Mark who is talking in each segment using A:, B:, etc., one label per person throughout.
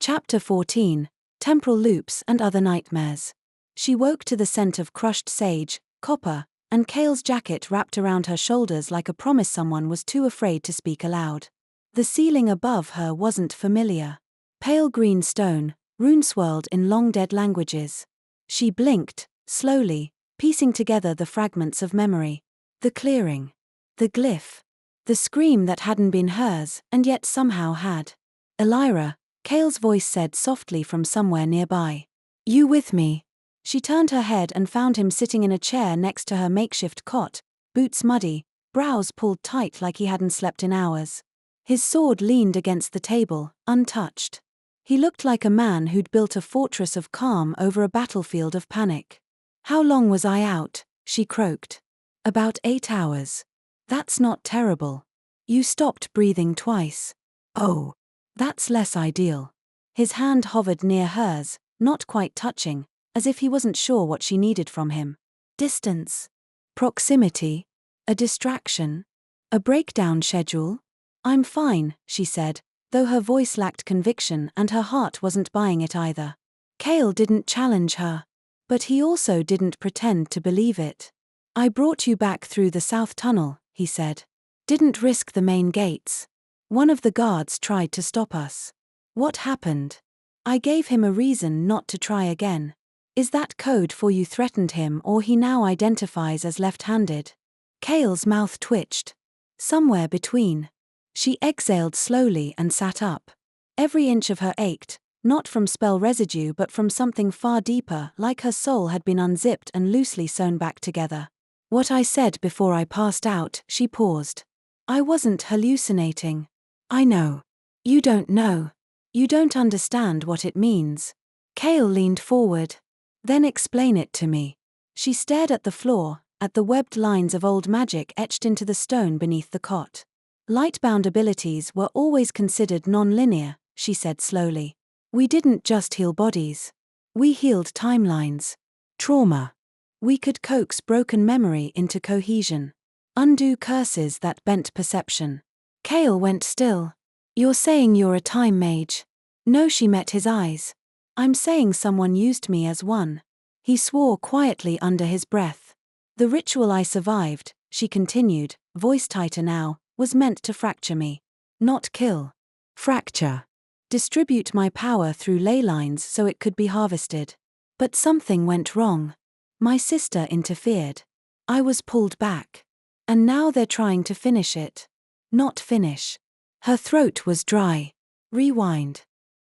A: Chapter 14, Temporal Loops and Other Nightmares. She woke to the scent of crushed sage, copper, and Kael's jacket wrapped around her shoulders like a promise someone was too afraid to speak aloud. The ceiling above her wasn't familiar. Pale green stone, rune-swirled in long-dead languages. She blinked, slowly, piecing together the fragments of memory. The clearing. The glyph. The scream that hadn't been hers, and yet somehow had. Elira, Kael's voice said softly from somewhere nearby. You with me? She turned her head and found him sitting in a chair next to her makeshift cot, boots muddy, brows pulled tight like he hadn't slept in hours. His sword leaned against the table, untouched. He looked like a man who'd built a fortress of calm over a battlefield of panic. How long was I out? She croaked. About 8 hours. That's not terrible. You stopped breathing twice. Oh. That's less ideal. His hand hovered near hers, not quite touching, as if he wasn't sure what she needed from him. Distance. Proximity. A distraction. A breakdown schedule. I'm fine, she said, though her voice lacked conviction and her heart wasn't buying it either. Kael didn't challenge her. But he also didn't pretend to believe it. I brought you back through the south tunnel, he said. Didn't risk the main gates. One of the guards tried to stop us. What happened? I gave him a reason not to try again. Is that code for you threatened him or he now identifies as left-handed? Kael's mouth twitched. Somewhere between. She exhaled slowly and sat up. Every inch of her ached, not from spell residue but from something far deeper, like her soul had been unzipped and loosely sewn back together. What I said before I passed out, she paused. I wasn't hallucinating. I know. You don't know. You don't understand what it means. Kael leaned forward. Then explain it to me. She stared at the floor, at the webbed lines of old magic etched into the stone beneath the cot. Lightbound abilities were always considered non-linear, she said slowly. We didn't just heal bodies. We healed timelines. Trauma. We could coax broken memory into cohesion. Undo curses that bent perception. Kael went still. You're saying you're a time mage? No, she met his eyes. I'm saying someone used me as one. He swore quietly under his breath. The ritual I survived, she continued, voice tighter now, was meant to fracture me. Not kill. Fracture. Distribute my power through ley lines so it could be harvested. But something went wrong. My sister interfered. I was pulled back. And now they're trying to finish it. Not finish. Her throat was dry. Rewind.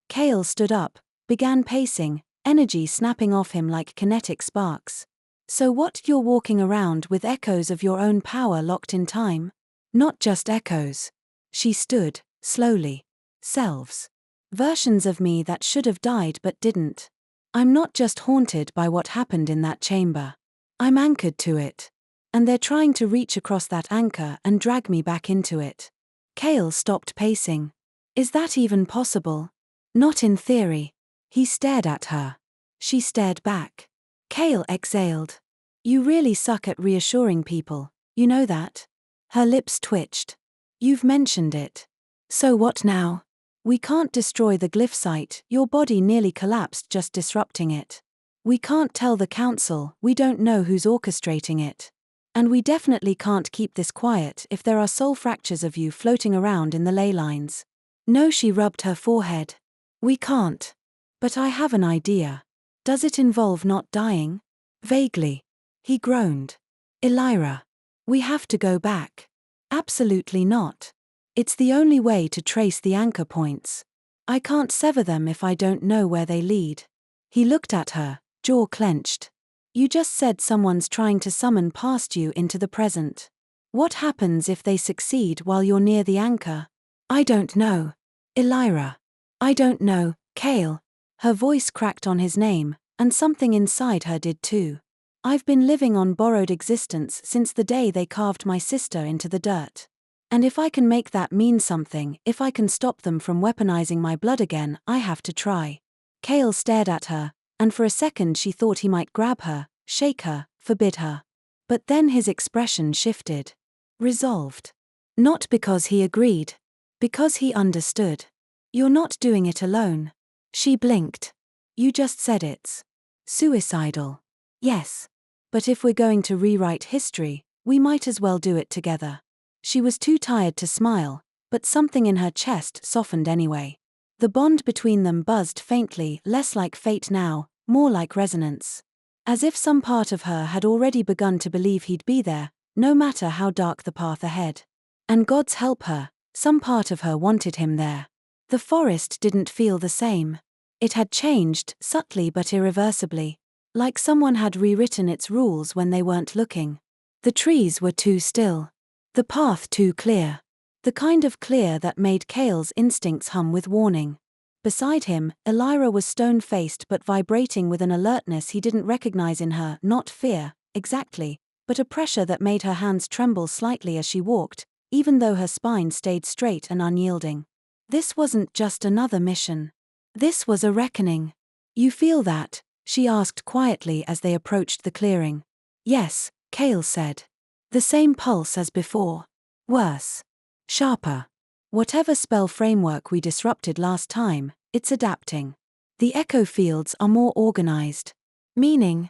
A: Kael stood up, began pacing, energy snapping off him like kinetic sparks. So what, you're walking around with echoes of your own power locked in time? Not just echoes. She stood, slowly. Selves. Versions of me that should have died but didn't. I'm not just haunted by what happened in that chamber. I'm anchored to it. And they're trying to reach across that anchor and drag me back into it. Kael stopped pacing. Is that even possible? Not in theory. He stared at her. She stared back. Kael exhaled. You really suck at reassuring people, you know that? Her lips twitched. You've mentioned it. So what now? We can't destroy the glyph site, your body nearly collapsed just disrupting it. We can't tell the council, we don't know who's orchestrating it. And we definitely can't keep this quiet if there are soul fractures of you floating around in the ley lines. No, she rubbed her forehead. We can't. But I have an idea. Does it involve not dying? Vaguely. He groaned. Elira. We have to go back. Absolutely not. It's the only way to trace the anchor points. I can't sever them if I don't know where they lead. He looked at her, jaw clenched. You just said someone's trying to summon past you into the present. What happens if they succeed while you're near the anchor? I don't know. Elira. I don't know, Kael. Her voice cracked on his name, and something inside her did too. I've been living on borrowed existence since the day they carved my sister into the dirt. And if I can make that mean something, if I can stop them from weaponizing my blood again, I have to try. Kael stared at her, and for a second she thought he might grab her, shake her, forbid her. But then his expression shifted. Resolved. Not because he agreed. Because he understood. You're not doing it alone. She blinked. You just said it's suicidal. Yes. But if we're going to rewrite history, we might as well do it together. She was too tired to smile, but something in her chest softened anyway. The bond between them buzzed faintly, less like fate now, more like resonance. As if some part of her had already begun to believe he'd be there, no matter how dark the path ahead. And God's help her, some part of her wanted him there. The forest didn't feel the same. It had changed, subtly but irreversibly. Like someone had rewritten its rules when they weren't looking. The trees were too still. The path too clear. The kind of clear that made Kael's instincts hum with warning. Beside him, Elira was stone-faced but vibrating with an alertness he didn't recognize in her, not fear, exactly, but a pressure that made her hands tremble slightly as she walked, even though her spine stayed straight and unyielding. This wasn't just another mission. This was a reckoning. You feel that? She asked quietly as they approached the clearing. Yes, Kael said. The same pulse as before. Worse. Sharper. Whatever spell framework we disrupted last time, it's adapting. The echo fields are more organized. Meaning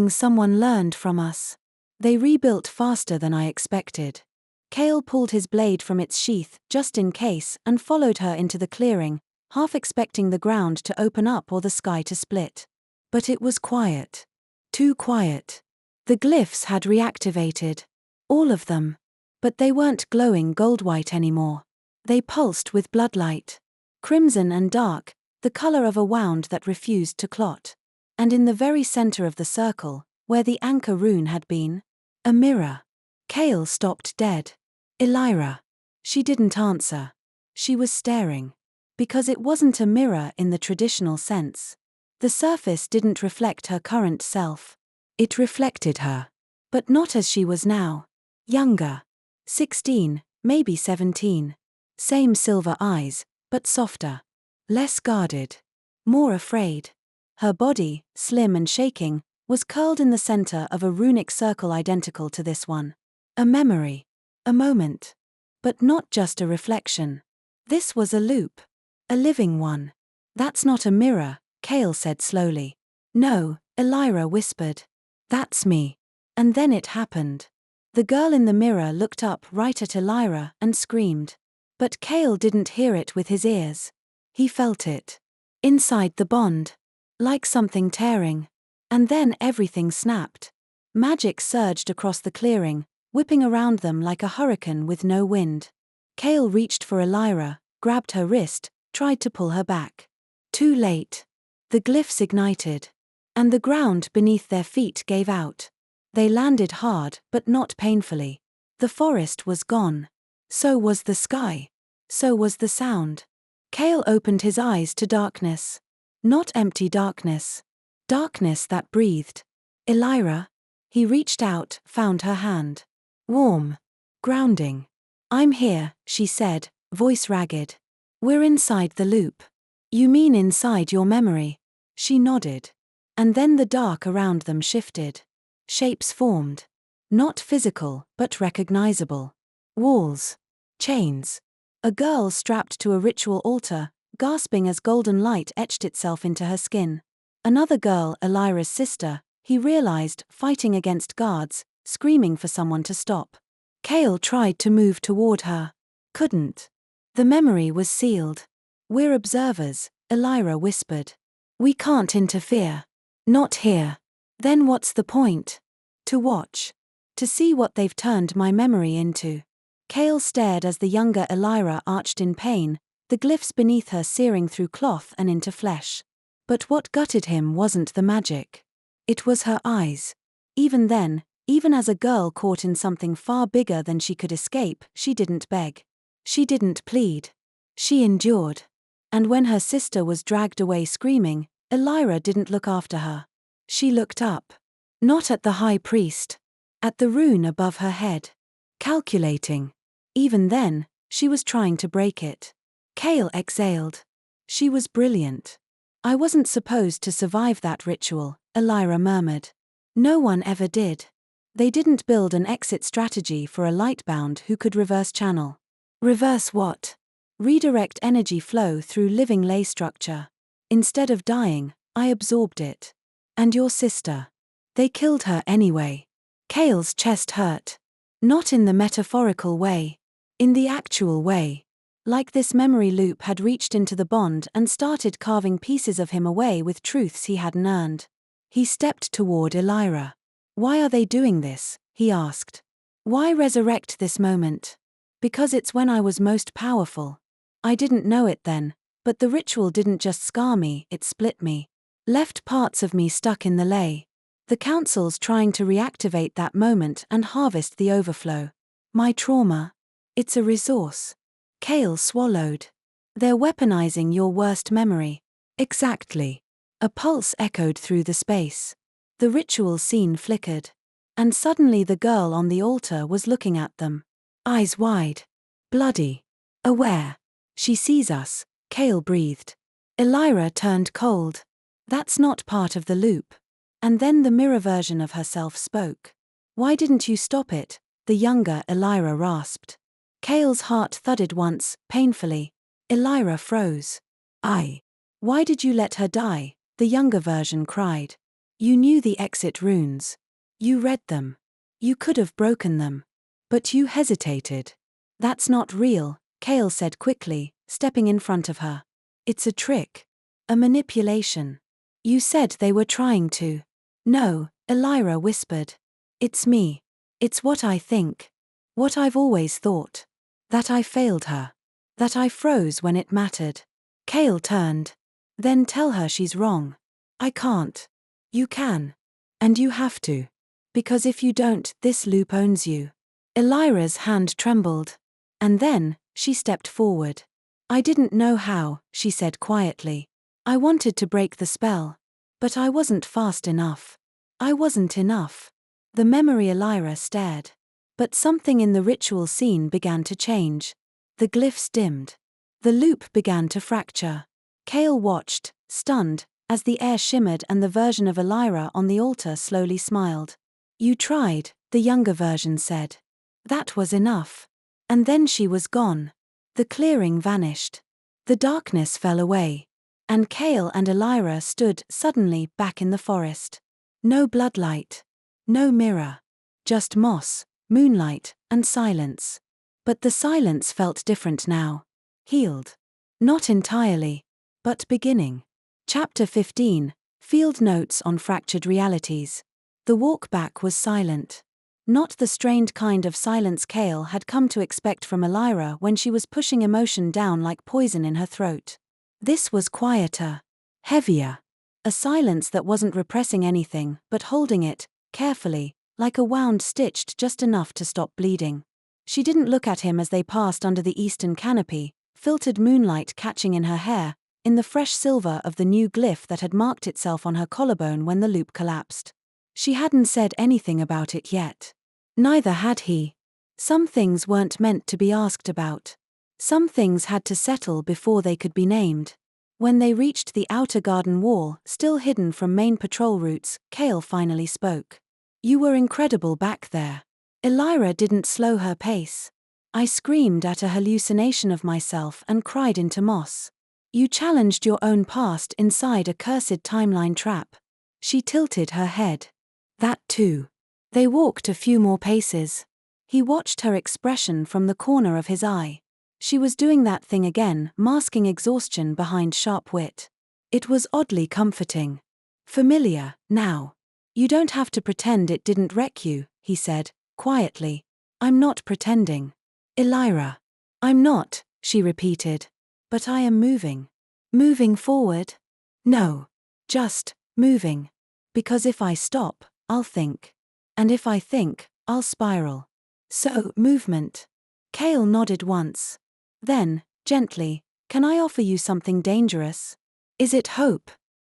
A: someone learned from us. They rebuilt faster than I expected. Kael pulled his blade from its sheath, just in case, and followed her into the clearing, half expecting the ground to open up or the sky to split. But it was quiet. Too quiet. The glyphs had reactivated. All of them. But they weren't glowing gold-white anymore. They pulsed with bloodlight. Crimson and dark, the color of a wound that refused to clot. And in the very center of the circle, where the anchor rune had been, a mirror. Kael stopped dead. Elira. She didn't answer. She was staring. Because it wasn't a mirror in the traditional sense. The surface didn't reflect her current self. It reflected her. But not as she was now. Younger. 16, maybe 17. Same silver eyes, but softer. Less guarded. More afraid. Her body, slim and shaking, was curled in the center of a runic circle identical to this one. A memory. A moment. But not just a reflection. This was a loop. A living one. That's not a mirror, Kael said slowly. No, Elira whispered. That's me. And then it happened. The girl in the mirror looked up right at Elira and screamed. But Kael didn't hear it with his ears. He felt it. Inside the bond. Like something tearing. And then everything snapped. Magic surged across the clearing, whipping around them like a hurricane with no wind. Kael reached for Elira, grabbed her wrist, tried to pull her back. Too late. The glyphs ignited. And the ground beneath their feet gave out. They landed hard, but not painfully. The forest was gone. So was the sky. So was the sound. Kael opened his eyes to darkness. Not empty darkness. Darkness that breathed. Elira. He reached out, found her hand. Warm. Grounding. I'm here, she said, voice ragged. We're inside the loop. You mean inside your memory? She nodded. And then the dark around them shifted. Shapes formed. Not physical, but recognizable. Walls. Chains. A girl strapped to a ritual altar, gasping as golden light etched itself into her skin. Another girl, Elira's sister, he realized, fighting against guards, screaming for someone to stop. Kael tried to move toward her. Couldn't. The memory was sealed. We're observers, Elira whispered. We can't interfere. Not here. Then what's the point? To watch. To see what they've turned my memory into. Kael stared as the younger Elira arched in pain, the glyphs beneath her searing through cloth and into flesh. But what gutted him wasn't the magic. It was her eyes. Even then, even as a girl caught in something far bigger than she could escape, she didn't beg. She didn't plead. She endured. And when her sister was dragged away screaming, Elira didn't look after her. She looked up. Not at the high priest. At the rune above her head. Calculating. Even then, she was trying to break it. Kael exhaled. She was brilliant. I wasn't supposed to survive that ritual, Elira murmured. No one ever did. They didn't build an exit strategy for a Lightbound who could reverse channel. Reverse what? Redirect energy flow through living ley structure. Instead of dying, I absorbed it. And your sister. They killed her anyway. Kael's chest hurt. Not in the metaphorical way. In the actual way. Like this memory loop had reached into the bond and started carving pieces of him away with truths he hadn't earned. He stepped toward Elira. Why are they doing this? He asked. Why resurrect this moment? Because it's when I was most powerful. I didn't know it then, but the ritual didn't just scar me, it split me. Left parts of me stuck in the lay. The council's trying to reactivate that moment and harvest the overflow. My trauma? It's a resource. Kael swallowed. They're weaponizing your worst memory. Exactly. A pulse echoed through the space. The ritual scene flickered. And suddenly the girl on the altar was looking at them. Eyes wide. Bloody. Aware. She sees us, Kael breathed. Elira turned cold. That's not part of the loop. And then the mirror version of herself spoke. Why didn't you stop it? The younger Elira rasped. Kael's heart thudded once, painfully. Elira froze. Why did you let her die? The younger version cried. You knew the exit runes. You read them. You could have broken them. But you hesitated. That's not real, Kael said quickly, stepping in front of her. It's a trick. A manipulation. You said they were trying to. No, Elira whispered. It's me. It's what I think. What I've always thought. That I failed her. That I froze when it mattered. Kael turned. Then tell her she's wrong. I can't. You can. And you have to. Because if you don't, this loop owns you. Elira's hand trembled. And then, she stepped forward. I didn't know how, she said quietly. I wanted to break the spell. But I wasn't fast enough. I wasn't enough. The memory Elira stared. But something in the ritual scene began to change. The glyphs dimmed. The loop began to fracture. Kael watched, stunned, as the air shimmered and the version of Elira on the altar slowly smiled. You tried, the younger version said. That was enough. And then she was gone. The clearing vanished. The darkness fell away. And Kael and Elira stood suddenly back in the forest. No bloodlight. No mirror. Just moss, moonlight, and silence. But the silence felt different now. Healed. Not entirely. But beginning. Chapter 15, Field Notes on Fractured Realities. The walk back was silent. Not the strained kind of silence Kael had come to expect from Elira when she was pushing emotion down like poison in her throat. This was quieter. Heavier. A silence that wasn't repressing anything, but holding it, carefully, like a wound stitched just enough to stop bleeding. She didn't look at him as they passed under the eastern canopy, filtered moonlight catching in her hair, in the fresh silver of the new glyph that had marked itself on her collarbone when the loop collapsed. She hadn't said anything about it yet. Neither had he. Some things weren't meant to be asked about. Some things had to settle before they could be named. When they reached the outer garden wall, still hidden from main patrol routes, Kael finally spoke. You were incredible back there. Elira didn't slow her pace. I screamed at a hallucination of myself and cried into moss. You challenged your own past inside a cursed timeline trap. She tilted her head. That too. They walked a few more paces. He watched her expression from the corner of his eye. She was doing that thing again, masking exhaustion behind sharp wit. It was oddly comforting. Familiar, now. You don't have to pretend it didn't wreck you, he said, quietly. I'm not pretending. Elira. I'm not, she repeated. But I am moving. Moving forward? No. Just, moving. Because if I stop, I'll think. And if I think, I'll spiral. So, movement. Kael nodded once. Then, gently, can I offer you something dangerous? Is it hope?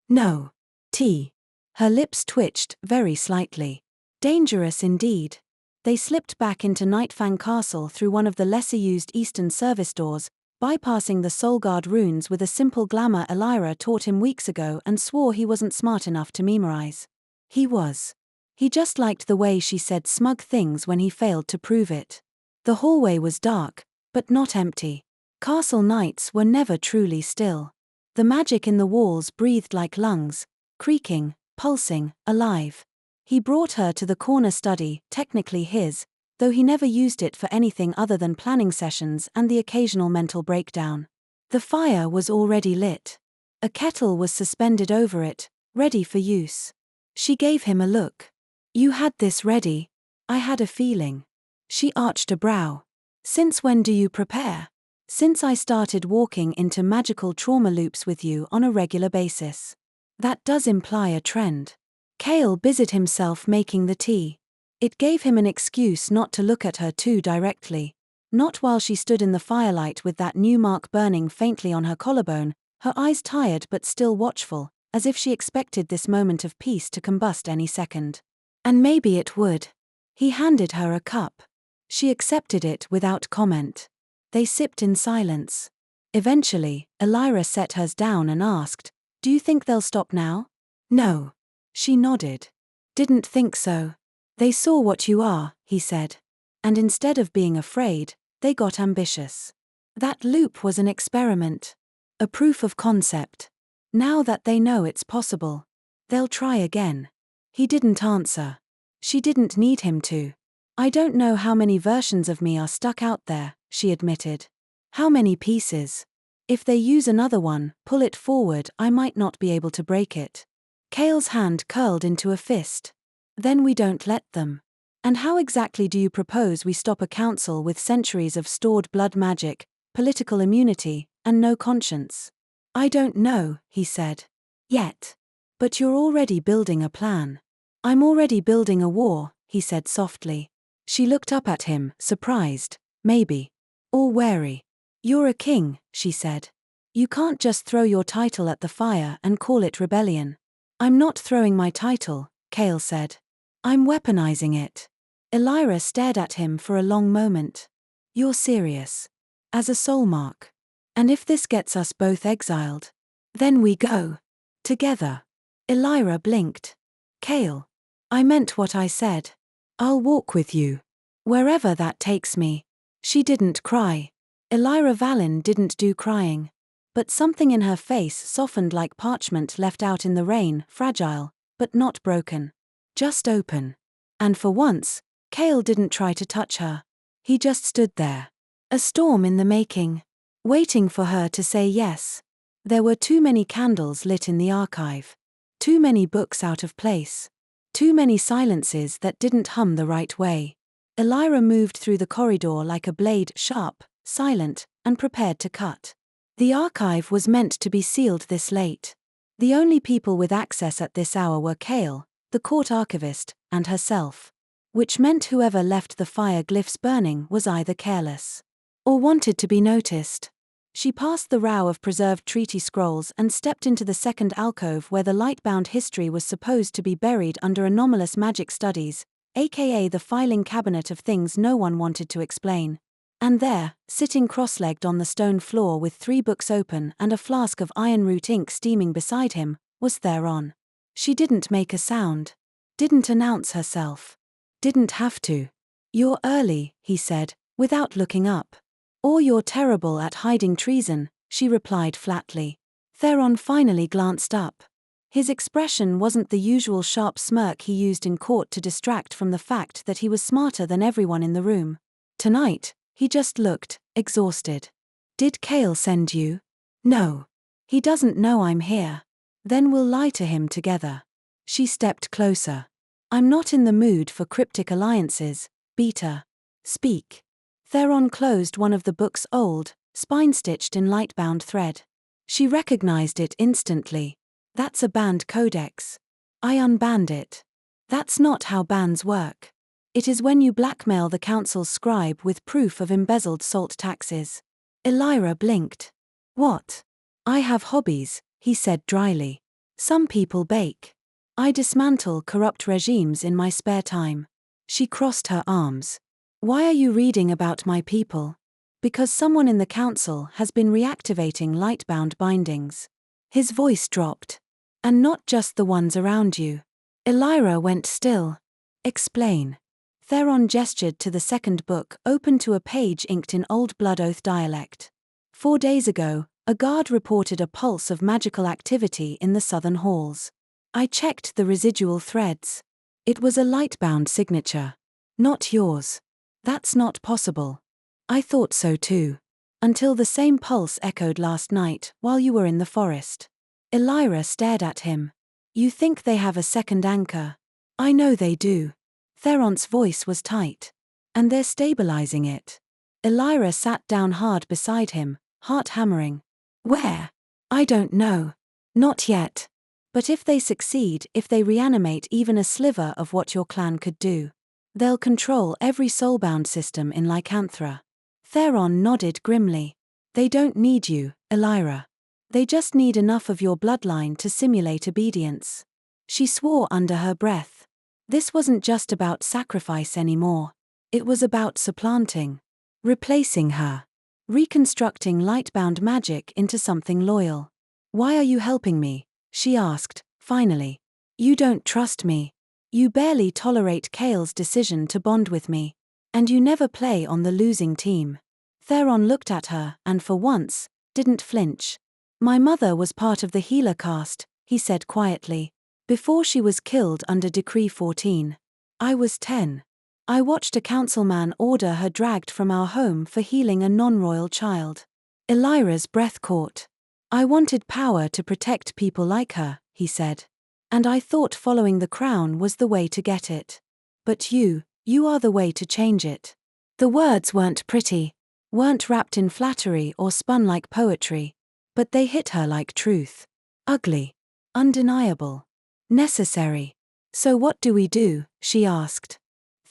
A: No. Tea. Her lips twitched, very slightly. Dangerous indeed. They slipped back into Nightfang Castle through one of the lesser-used eastern service doors, bypassing the Soulguard runes with a simple glamour Elira taught him weeks ago and swore he wasn't smart enough to memorize. He was. He just liked the way she said smug things when he failed to prove it. The hallway was dark, but not empty. Castle nights were never truly still. The magic in the walls breathed like lungs, creaking, pulsing, alive. He brought her to the corner study, technically his, though he never used it for anything other than planning sessions and the occasional mental breakdown. The fire was already lit. A kettle was suspended over it, ready for use. She gave him a look. "You had this ready?" "I had a feeling." She arched a brow. "Since when do you prepare?" "Since I started walking into magical trauma loops with you on a regular basis." That does imply a trend. Kael busied himself making the tea. It gave him an excuse not to look at her too directly. Not while she stood in the firelight with that new mark burning faintly on her collarbone, her eyes tired but still watchful, as if she expected this moment of peace to combust any second. And maybe it would. He handed her a cup. She accepted it without comment. They sipped in silence. Eventually, Elira set hers down and asked, "Do you think they'll stop now?" "No." She nodded. "Didn't think so." "They saw what you are," he said. "And instead of being afraid, they got ambitious." That loop was an experiment. A proof of concept. Now that they know it's possible, they'll try again. He didn't answer. She didn't need him to. "I don't know how many versions of me are stuck out there," she admitted. "How many pieces? If they use another one, pull it forward, I might not be able to break it." Kael's hand curled into a fist. "Then we don't let them. And how exactly do you propose we stop a council with centuries of stored blood magic, political immunity, and no conscience?" "I don't know," he said. "Yet. But you're already building a plan." "I'm already building a war," he said softly. She looked up at him, surprised, maybe. Or wary. "You're a king," she said. "You can't just throw your title at the fire and call it rebellion." "I'm not throwing my title," Kael said. "I'm weaponizing it." Elira stared at him for a long moment. "You're serious? As a soul mark? And if this gets us both exiled? Then we go. Together." Elira blinked. "Kael. I meant what I said. I'll walk with you. Wherever that takes me." She didn't cry. Elira Valen didn't do crying. But something in her face softened like parchment left out in the rain, fragile, but not broken. Just open. And for once, Kael didn't try to touch her. He just stood there. A storm in the making. Waiting for her to say yes. There were too many candles lit in the archive. Too many books out of place. Too many silences that didn't hum the right way. Elira moved through the corridor like a blade, sharp, silent, and prepared to cut. The archive was meant to be sealed this late. The only people with access at this hour were Kael, the court archivist, and herself. Which meant whoever left the fire glyphs burning was either careless or wanted to be noticed. She passed the row of preserved treaty scrolls and stepped into the second alcove where the Lightbound history was supposed to be buried under anomalous magic studies, aka the filing cabinet of things no one wanted to explain. And there, sitting cross-legged on the stone floor with 3 books open and a flask of ironroot ink steaming beside him, was Theron. She didn't make a sound. Didn't announce herself. Didn't have to. "You're early," he said, without looking up. "Or you're terrible at hiding treason," she replied flatly. Theron finally glanced up. His expression wasn't the usual sharp smirk he used in court to distract from the fact that he was smarter than everyone in the room. Tonight, he just looked exhausted. "Did Kael send you?" "No. He doesn't know I'm here." "Then we'll lie to him together." She stepped closer. "I'm not in the mood for cryptic alliances, Beta. Speak." Theron closed one of the book's old, spine-stitched in Lightbound thread. She recognized it instantly. "That's a banned codex." "I unbanned it." "That's not how bans work. It is when you blackmail the council's scribe with proof of embezzled salt taxes." Elira blinked. "What?" "I have hobbies," he said dryly. "Some people bake. I dismantle corrupt regimes in my spare time." She crossed her arms. "Why are you reading about my people?" "Because someone in the council has been reactivating Lightbound bindings." His voice dropped. "And not just the ones around you." Elira went still. "Explain." Theron gestured to the second book, open to a page inked in Old Blood Oath dialect. 4 days ago, A guard reported a pulse of magical activity in the southern halls. I checked the residual threads. It was a Lightbound signature. Not yours. That's not possible. I thought so too. Until the same pulse echoed last night while you were in the forest. Elira stared at him. You think they have a second anchor? I know they do. Theron's voice was tight. And they're stabilizing it. Elira sat down hard beside him, heart hammering. Where? I don't know. Not yet. But if they succeed, if they reanimate even a sliver of what your clan could do, they'll control every soulbound system in Lycanthra. Theron nodded grimly. They don't need you, Elira. They just need enough of your bloodline to simulate obedience. She swore under her breath. This wasn't just about sacrifice anymore. It was about supplanting. Replacing her. Reconstructing Lightbound magic into something loyal. Why are you helping me? She asked, finally. You don't trust me. You barely tolerate Kael's decision to bond with me. And you never play on the losing team. Theron looked at her and for once, didn't flinch. My mother was part of the healer caste, he said quietly, before she was killed under Decree 14. I was 10. I watched a councilman order her dragged from our home for healing a non-royal child. Elira's breath caught. I wanted power to protect people like her, he said. And I thought following the crown was the way to get it. But you are the way to change it. The words weren't pretty, weren't wrapped in flattery or spun like poetry, but they hit her like truth. Ugly. Undeniable. Necessary. So what do we do? She asked.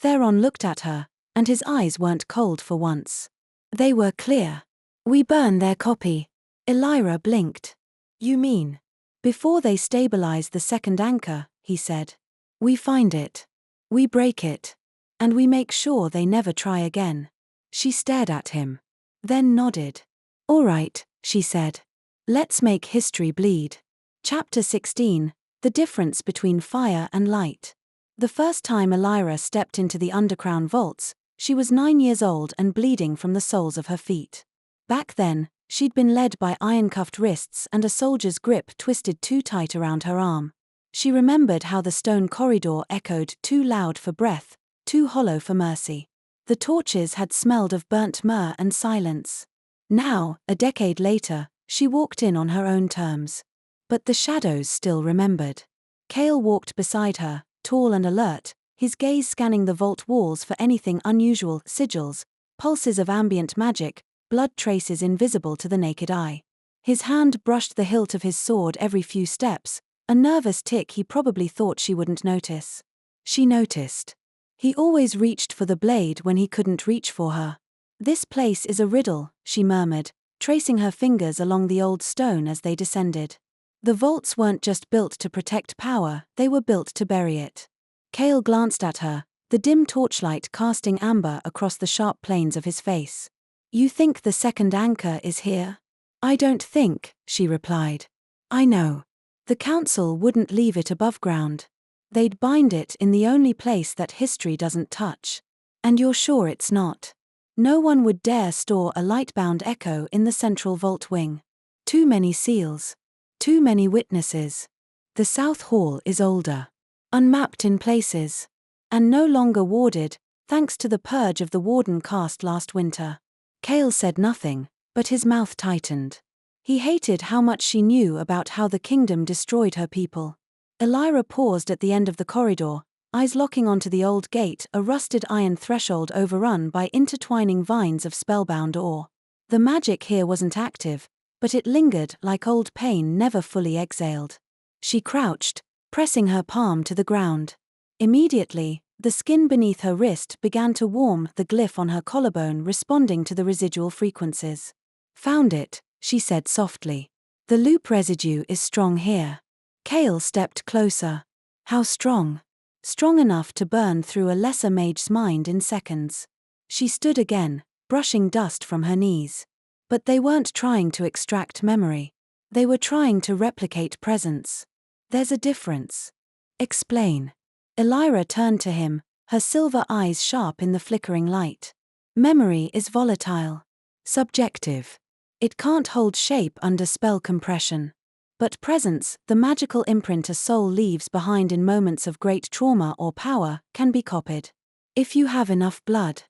A: Theron looked at her, and his eyes weren't cold for once. They were clear. We burn their copy. Elira blinked. You mean? Before they stabilize the second anchor, he said. We find it. We break it. And we make sure they never try again. She stared at him. Then nodded. All right, she said. Let's make history bleed. Chapter 16, The Difference Between Fire and Light. The first time Elira stepped into the underground vaults, she was 9 years old and bleeding from the soles of her feet. Back then, she'd been led by iron-cuffed wrists and a soldier's grip twisted too tight around her arm. She remembered how the stone corridor echoed too loud for breath, too hollow for mercy. The torches had smelled of burnt myrrh and silence. Now, a decade later, she walked in on her own terms. But the shadows still remembered. Kael walked beside her, tall and alert, his gaze scanning the vault walls for anything unusual, sigils, pulses of ambient magic, blood traces invisible to the naked eye. His hand brushed the hilt of his sword every few steps, a nervous tick he probably thought she wouldn't notice. She noticed. He always reached for the blade when he couldn't reach for her. This place is a riddle, she murmured, tracing her fingers along the old stone as they descended. The vaults weren't just built to protect power, they were built to bury it. Kael glanced at her, the dim torchlight casting amber across the sharp planes of his face. You think the second anchor is here? I don't think, she replied. I know. The council wouldn't leave it above ground. They'd bind it in the only place that history doesn't touch. And you're sure it's not? No one would dare store a Lightbound echo in the central vault wing. Too many seals. Too many witnesses. The South Hall is older. Unmapped in places. And no longer warded, thanks to the purge of the warden cast last winter. Kael said nothing, but his mouth tightened. He hated how much she knew about how the kingdom destroyed her people. Elira paused at the end of the corridor, eyes locking onto the old gate, a rusted iron threshold overrun by intertwining vines of spellbound ore. The magic here wasn't active, but it lingered like old pain never fully exhaled. She crouched, pressing her palm to the ground. Immediately, the skin beneath her wrist began to warm, the glyph on her collarbone responding to the residual frequencies. Found it, she said softly. The loop residue is strong here. Kael stepped closer. How strong? Strong enough to burn through a lesser mage's mind in seconds. She stood again, brushing dust from her knees. But they weren't trying to extract memory. They were trying to replicate presence. There's a difference. Explain. Elira turned to him, her silver eyes sharp in the flickering light. Memory is volatile. Subjective. It can't hold shape under spell compression. But presence, the magical imprint a soul leaves behind in moments of great trauma or power, can be copied. If you have enough blood.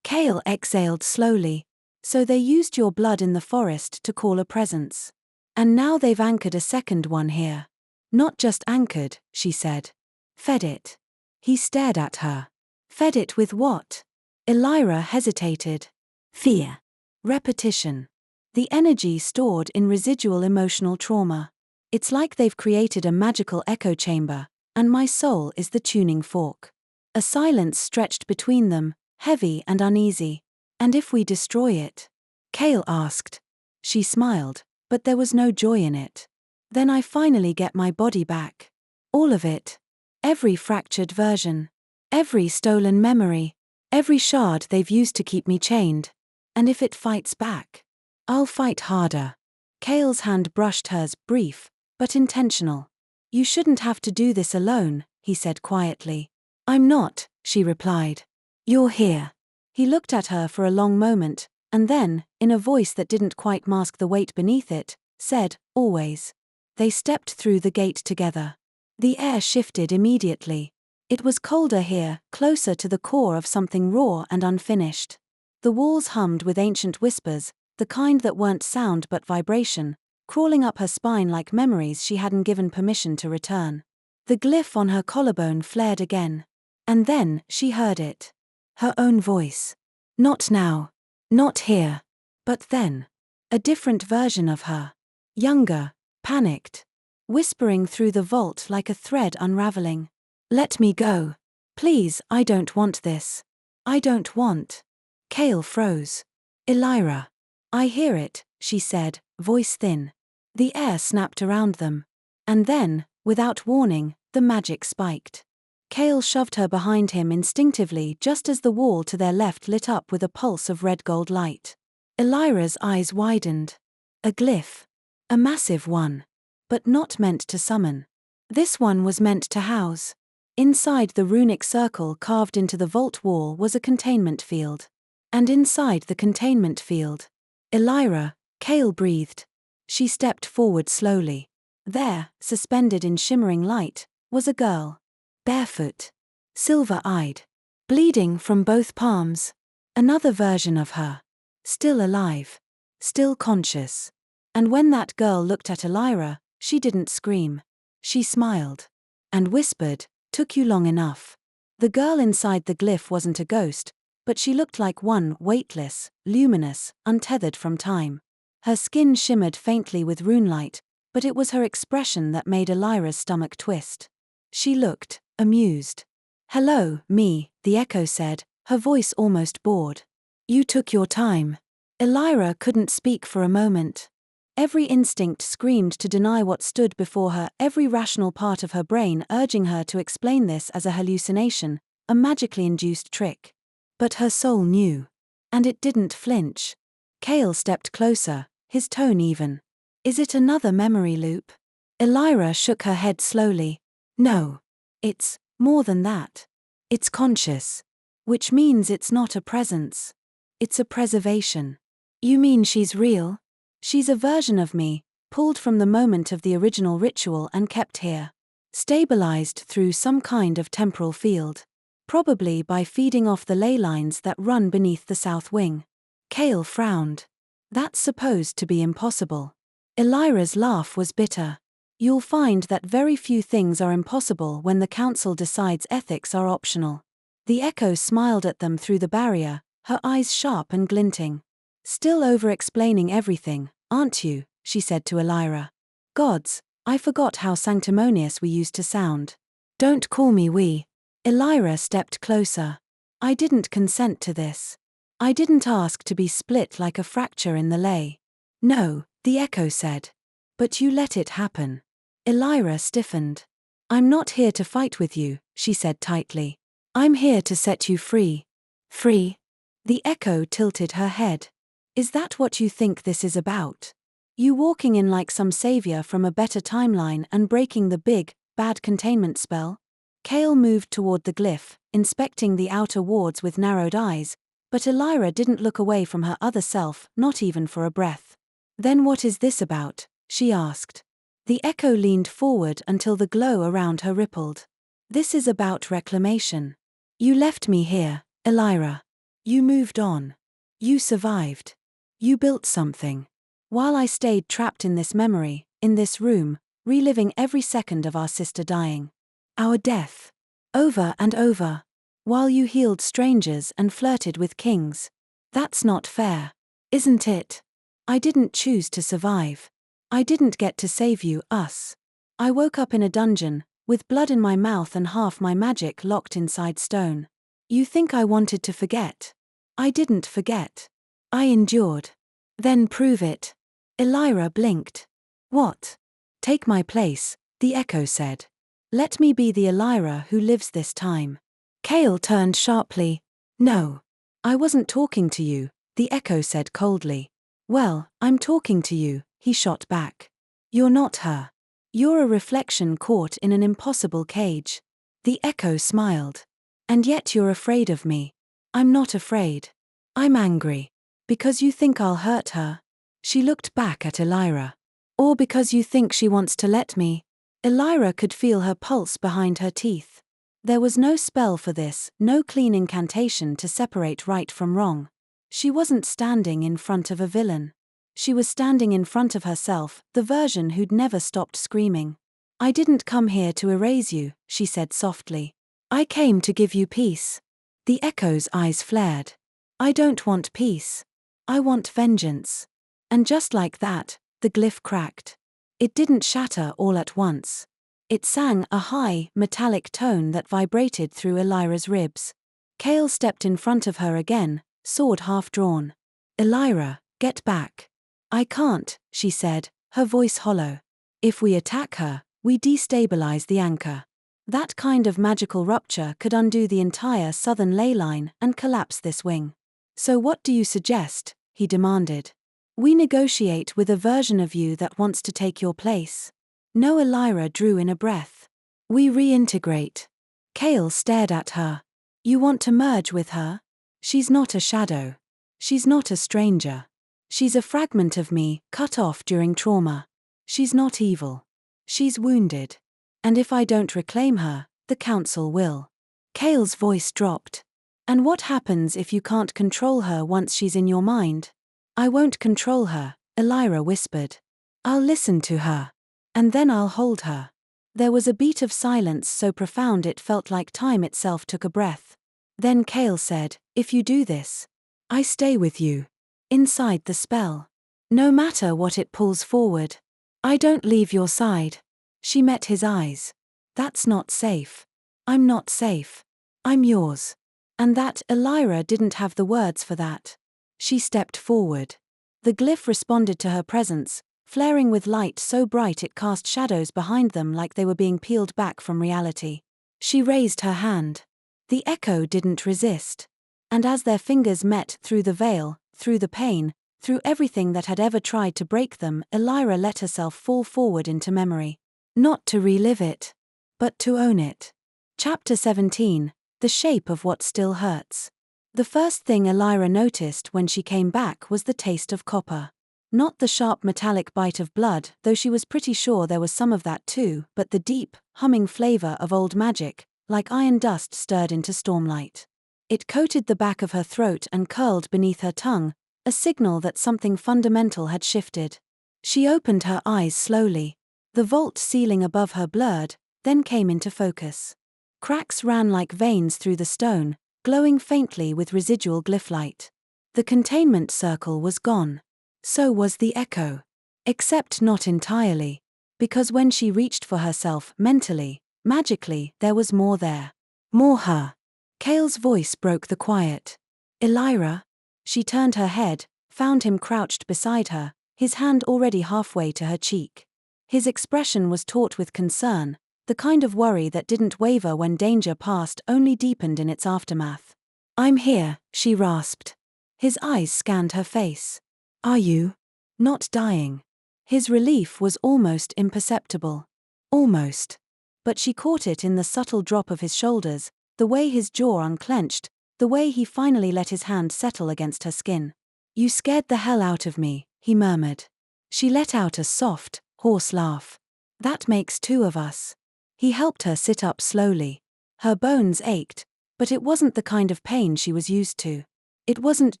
A: Kael exhaled slowly. So they used your blood in the forest to call a presence. And now they've anchored a second one here. Not just anchored, she said. Fed it. He stared at her. Fed it with what? Elira hesitated. Fear. Repetition. The energy stored in residual emotional trauma. It's like they've created a magical echo chamber, and my soul is the tuning fork. A silence stretched between them, heavy and uneasy. And if we destroy it? Kael asked. She smiled, but there was no joy in it. Then I finally get my body back. All of it. Every fractured version. Every stolen memory. Every shard they've used to keep me chained. And if it fights back, I'll fight harder. Kael's hand brushed hers, brief, but intentional. You shouldn't have to do this alone, he said quietly. I'm not, she replied. You're here. He looked at her for a long moment, and then, in a voice that didn't quite mask the weight beneath it, said, always. They stepped through the gate together. The air shifted immediately. It was colder here, closer to the core of something raw and unfinished. The walls hummed with ancient whispers, the kind that weren't sound but vibration, crawling up her spine like memories she hadn't given permission to return. The glyph on her collarbone flared again. And then, she heard it. Her own voice. Not now. Not here. But then. A different version of her. Younger. Panicked. Whispering through the vault like a thread unraveling. Let me go. Please, I don't want this. I don't want. Kael froze. Elira. I hear it, she said, voice thin. The air snapped around them. And then, without warning, the magic spiked. Kael shoved her behind him instinctively just as the wall to their left lit up with a pulse of red-gold light. Elira's eyes widened. A glyph. A massive one. But not meant to summon. This one was meant to house. Inside the runic circle carved into the vault wall was a containment field. And inside the containment field. Elira, Kael breathed. She stepped forward slowly. There, suspended in shimmering light, was a girl. Barefoot. Silver-eyed. Bleeding from both palms. Another version of her. Still alive. Still conscious. And when that girl looked at Elira, she didn't scream. She smiled. And whispered, took you long enough. The girl inside the glyph wasn't a ghost, but she looked like one, weightless, luminous, untethered from time. Her skin shimmered faintly with runelight, but it was her expression that made Elira's stomach twist. She looked amused. Hello, me, the echo said, her voice almost bored. You took your time. Elira couldn't speak for a moment. Every instinct screamed to deny what stood before her, every rational part of her brain urging her to explain this as a hallucination, a magically induced trick. But her soul knew. And it didn't flinch. Kael stepped closer, his tone even. Is it another memory loop? Elira shook her head slowly. No. It's more than that. It's conscious. Which means it's not a presence. It's a preservation. You mean she's real? She's a version of me, pulled from the moment of the original ritual and kept here. Stabilized through some kind of temporal field. Probably by feeding off the ley lines that run beneath the south wing. Kael frowned. That's supposed to be impossible. Elira's laugh was bitter. You'll find that very few things are impossible when the council decides ethics are optional. The echo smiled at them through the barrier, her eyes sharp and glinting. Still over-explaining everything, aren't you? She said to Elira. Gods, I forgot how sanctimonious we used to sound. Don't call me we. Elira stepped closer. I didn't consent to this. I didn't ask to be split like a fracture in the ley. No, the echo said. But you let it happen. Elira stiffened. I'm not here to fight with you, she said tightly. I'm here to set you free. Free? The echo tilted her head. Is that what you think this is about? You walking in like some savior from a better timeline and breaking the big, bad containment spell? Kael moved toward the glyph, inspecting the outer wards with narrowed eyes, but Elira didn't look away from her other self, not even for a breath. Then what is this about? She asked. The echo leaned forward until the glow around her rippled. This is about reclamation. You left me here, Elira. You moved on. You survived. You built something. While I stayed trapped in this memory, in this room, reliving every second of our sister dying. Our death. Over and over. While you healed strangers and flirted with kings. That's not fair. Isn't it? I didn't choose to survive. I didn't get to save you, us. I woke up in a dungeon, with blood in my mouth and half my magic locked inside stone. You think I wanted to forget? I didn't forget. I endured. Then prove it. Elira blinked. What? Take my place, the echo said. Let me be the Elira who lives this time. Kael turned sharply. No. I wasn't talking to you, the echo said coldly. Well, I'm talking to you, he shot back. You're not her. You're a reflection caught in an impossible cage. The echo smiled. And yet you're afraid of me. I'm not afraid. I'm angry. Because you think I'll hurt her. She looked back at Elira. Or because you think she wants to let me. Elira could feel her pulse behind her teeth. There was no spell for this, no clean incantation to separate right from wrong. She wasn't standing in front of a villain. She was standing in front of herself, the version who'd never stopped screaming. I didn't come here to erase you, she said softly. I came to give you peace. The echo's eyes flared. I don't want peace. I want vengeance. And just like that, the glyph cracked. It didn't shatter all at once. It sang a high, metallic tone that vibrated through Elira's ribs. Kael stepped in front of her again, sword half drawn. Elira, get back. I can't, she said, her voice hollow. If we attack her, we destabilize the anchor. That kind of magical rupture could undo the entire southern ley line and collapse this wing. So what do you suggest? He demanded. We negotiate with a version of you that wants to take your place. No, Elira drew in a breath. We reintegrate. Kael stared at her. You want to merge with her? She's not a shadow. She's not a stranger. She's a fragment of me, cut off during trauma. She's not evil. She's wounded. And if I don't reclaim her, the council will. Kael's voice dropped. And what happens if you can't control her once she's in your mind? I won't control her, Elira whispered. I'll listen to her. And then I'll hold her. There was a beat of silence so profound it felt like time itself took a breath. Then Kael said, if you do this, I stay with you. Inside the spell. No matter what it pulls forward. I don't leave your side. She met his eyes. That's not safe. I'm not safe. I'm yours. And that Elira didn't have the words for that. She stepped forward. The glyph responded to her presence, flaring with light so bright it cast shadows behind them like they were being peeled back from reality. She raised her hand. The echo didn't resist. And as their fingers met through the veil, through the pain, through everything that had ever tried to break them, Elira let herself fall forward into memory. Not to relive it, but to own it. Chapter 17, The Shape of What Still Hurts. The first thing Elira noticed when she came back was the taste of copper. Not the sharp metallic bite of blood, though she was pretty sure there was some of that too, but the deep, humming flavor of old magic, like iron dust stirred into stormlight. It coated the back of her throat and curled beneath her tongue, a signal that something fundamental had shifted. She opened her eyes slowly. The vault ceiling above her blurred, then came into focus. Cracks ran like veins through the stone, glowing faintly with residual glyph light. The containment circle was gone. So was the echo. Except not entirely. Because when she reached for herself mentally, magically, there was more there. More her. Kael's voice broke the quiet. Elira? She turned her head, found him crouched beside her, his hand already halfway to her cheek. His expression was taut with concern, the kind of worry that didn't waver when danger passed, only deepened in its aftermath. I'm here, she rasped. His eyes scanned her face. Are you? Not dying. His relief was almost imperceptible. Almost. But she caught it in the subtle drop of his shoulders, the way his jaw unclenched, the way he finally let his hand settle against her skin. You scared the hell out of me, he murmured. She let out a soft, hoarse laugh. That makes two of us. He helped her sit up slowly. Her bones ached, but it wasn't the kind of pain she was used to. It wasn't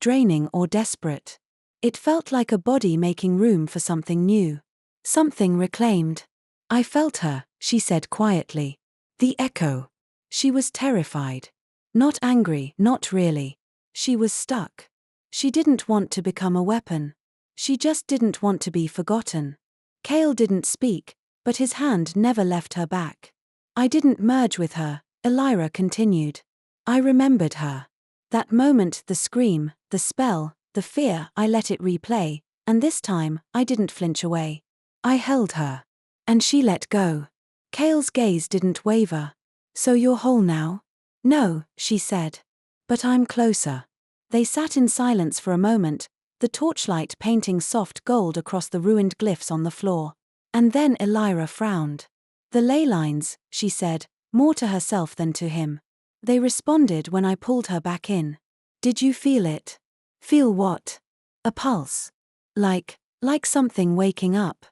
A: draining or desperate. It felt like a body making room for something new. Something reclaimed. I felt her, she said quietly. The echo. She was terrified. Not angry, not really. She was stuck. She didn't want to become a weapon. She just didn't want to be forgotten. Kael didn't speak, but his hand never left her back. I didn't merge with her, Elira continued. I remembered her. That moment, the scream, the spell, the fear, I let it replay, and this time, I didn't flinch away. I held her. And she let go. Kael's gaze didn't waver. So you're whole now? No, she said. But I'm closer. They sat in silence for a moment, the torchlight painting soft gold across the ruined glyphs on the floor. And then Elira frowned. The ley lines, she said, more to herself than to him. They responded when I pulled her back in. Did you feel it? Feel what? A pulse. Like something waking up.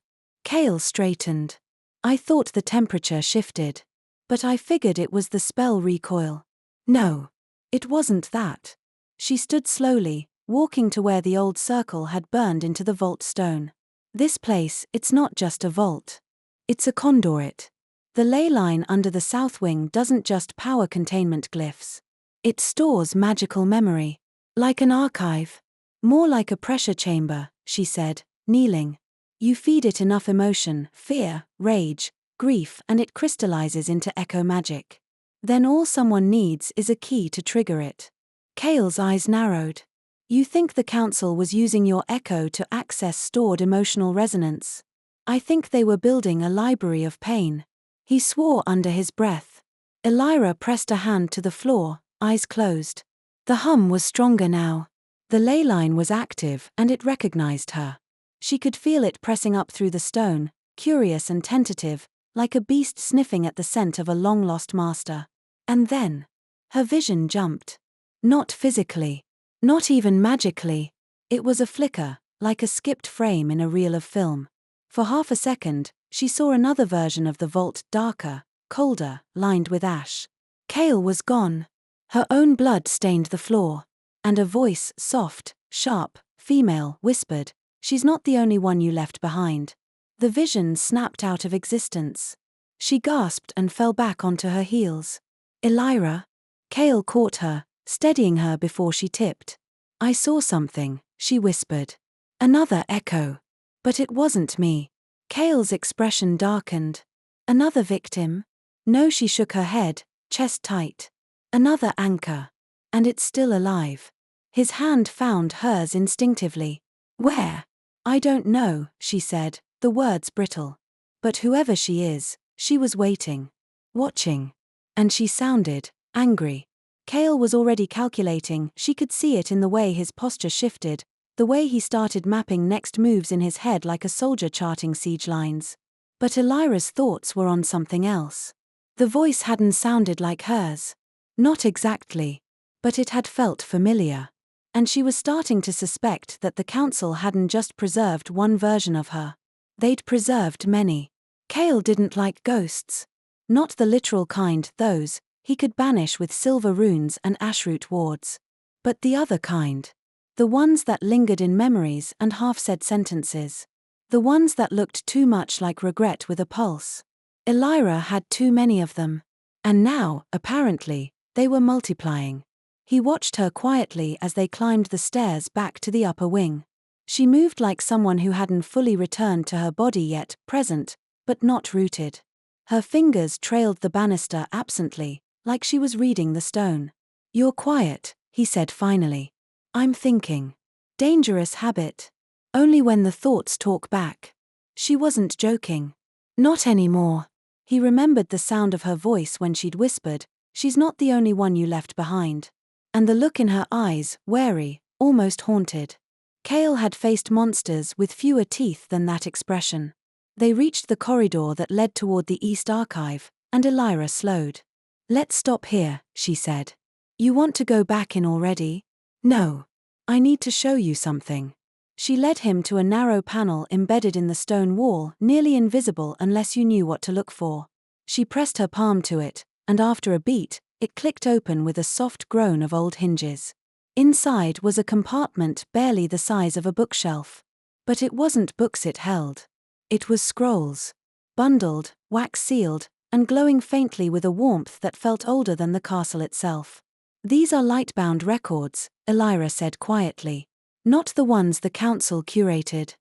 A: Kael straightened. I thought the temperature shifted. But I figured it was the spell recoil. No. It wasn't that. She stood slowly, walking to where the old circle had burned into the vault stone. This place, it's not just a vault. It's a conduit. The ley line under the south wing doesn't just power containment glyphs. It stores magical memory. Like an archive. More like a pressure chamber, she said, kneeling. You feed it enough emotion, fear, rage, grief, and it crystallizes into echo magic. Then all someone needs is a key to trigger it. Kael's eyes narrowed. You think the council was using your echo to access stored emotional resonance? I think they were building a library of pain. He swore under his breath. Elira pressed a hand to the floor, eyes closed. The hum was stronger now. The ley line was active and it recognized her. She could feel it pressing up through the stone, curious and tentative, like a beast sniffing at the scent of a long-lost master. And then, her vision jumped. Not physically. Not even magically. It was a flicker, like a skipped frame in a reel of film. For half a second, she saw another version of the vault, darker, colder, lined with ash. Kael was gone. Her own blood stained the floor. And a voice, soft, sharp, female, whispered, "She's not the only one you left behind." The vision snapped out of existence. She gasped and fell back onto her heels. Elira? Kael caught her, steadying her before she tipped. I saw something, she whispered. Another echo. But it wasn't me. Kael's expression darkened. Another victim? No, she shook her head, chest tight. Another anchor. And it's still alive. His hand found hers instinctively. Where? I don't know, she said, the words brittle. But whoever she is, she was waiting. Watching. And she sounded angry. Kael was already calculating, she could see it in the way his posture shifted, the way he started mapping next moves in his head like a soldier charting siege lines. But Elira's thoughts were on something else. The voice hadn't sounded like hers. Not exactly. But it had felt familiar. And she was starting to suspect that the council hadn't just preserved one version of her. They'd preserved many. Kael didn't like ghosts. Not the literal kind, those he could banish with silver runes and ashroot wards. But the other kind. The ones that lingered in memories and half-said sentences. The ones that looked too much like regret with a pulse. Elira had too many of them. And now, apparently, they were multiplying. He watched her quietly as they climbed the stairs back to the upper wing. She moved like someone who hadn't fully returned to her body yet, present, but not rooted. Her fingers trailed the banister absently, like she was reading the stone. You're quiet, he said finally. I'm thinking. Dangerous habit. Only when the thoughts talk back. She wasn't joking. Not anymore. He remembered the sound of her voice when she'd whispered, "She's not the only one you left behind." And the look in her eyes, wary, almost haunted. Kael had faced monsters with fewer teeth than that expression. They reached the corridor that led toward the East Archive, and Elira slowed. Let's stop here, she said. You want to go back in already? No. I need to show you something. She led him to a narrow panel embedded in the stone wall, nearly invisible unless you knew what to look for. She pressed her palm to it, and after a beat, it clicked open with a soft groan of old hinges. Inside was a compartment barely the size of a bookshelf. But it wasn't books it held. It was scrolls. Bundled, wax-sealed, and glowing faintly with a warmth that felt older than the castle itself. "These are Lightbound records," Elira said quietly. "Not the ones the council curated.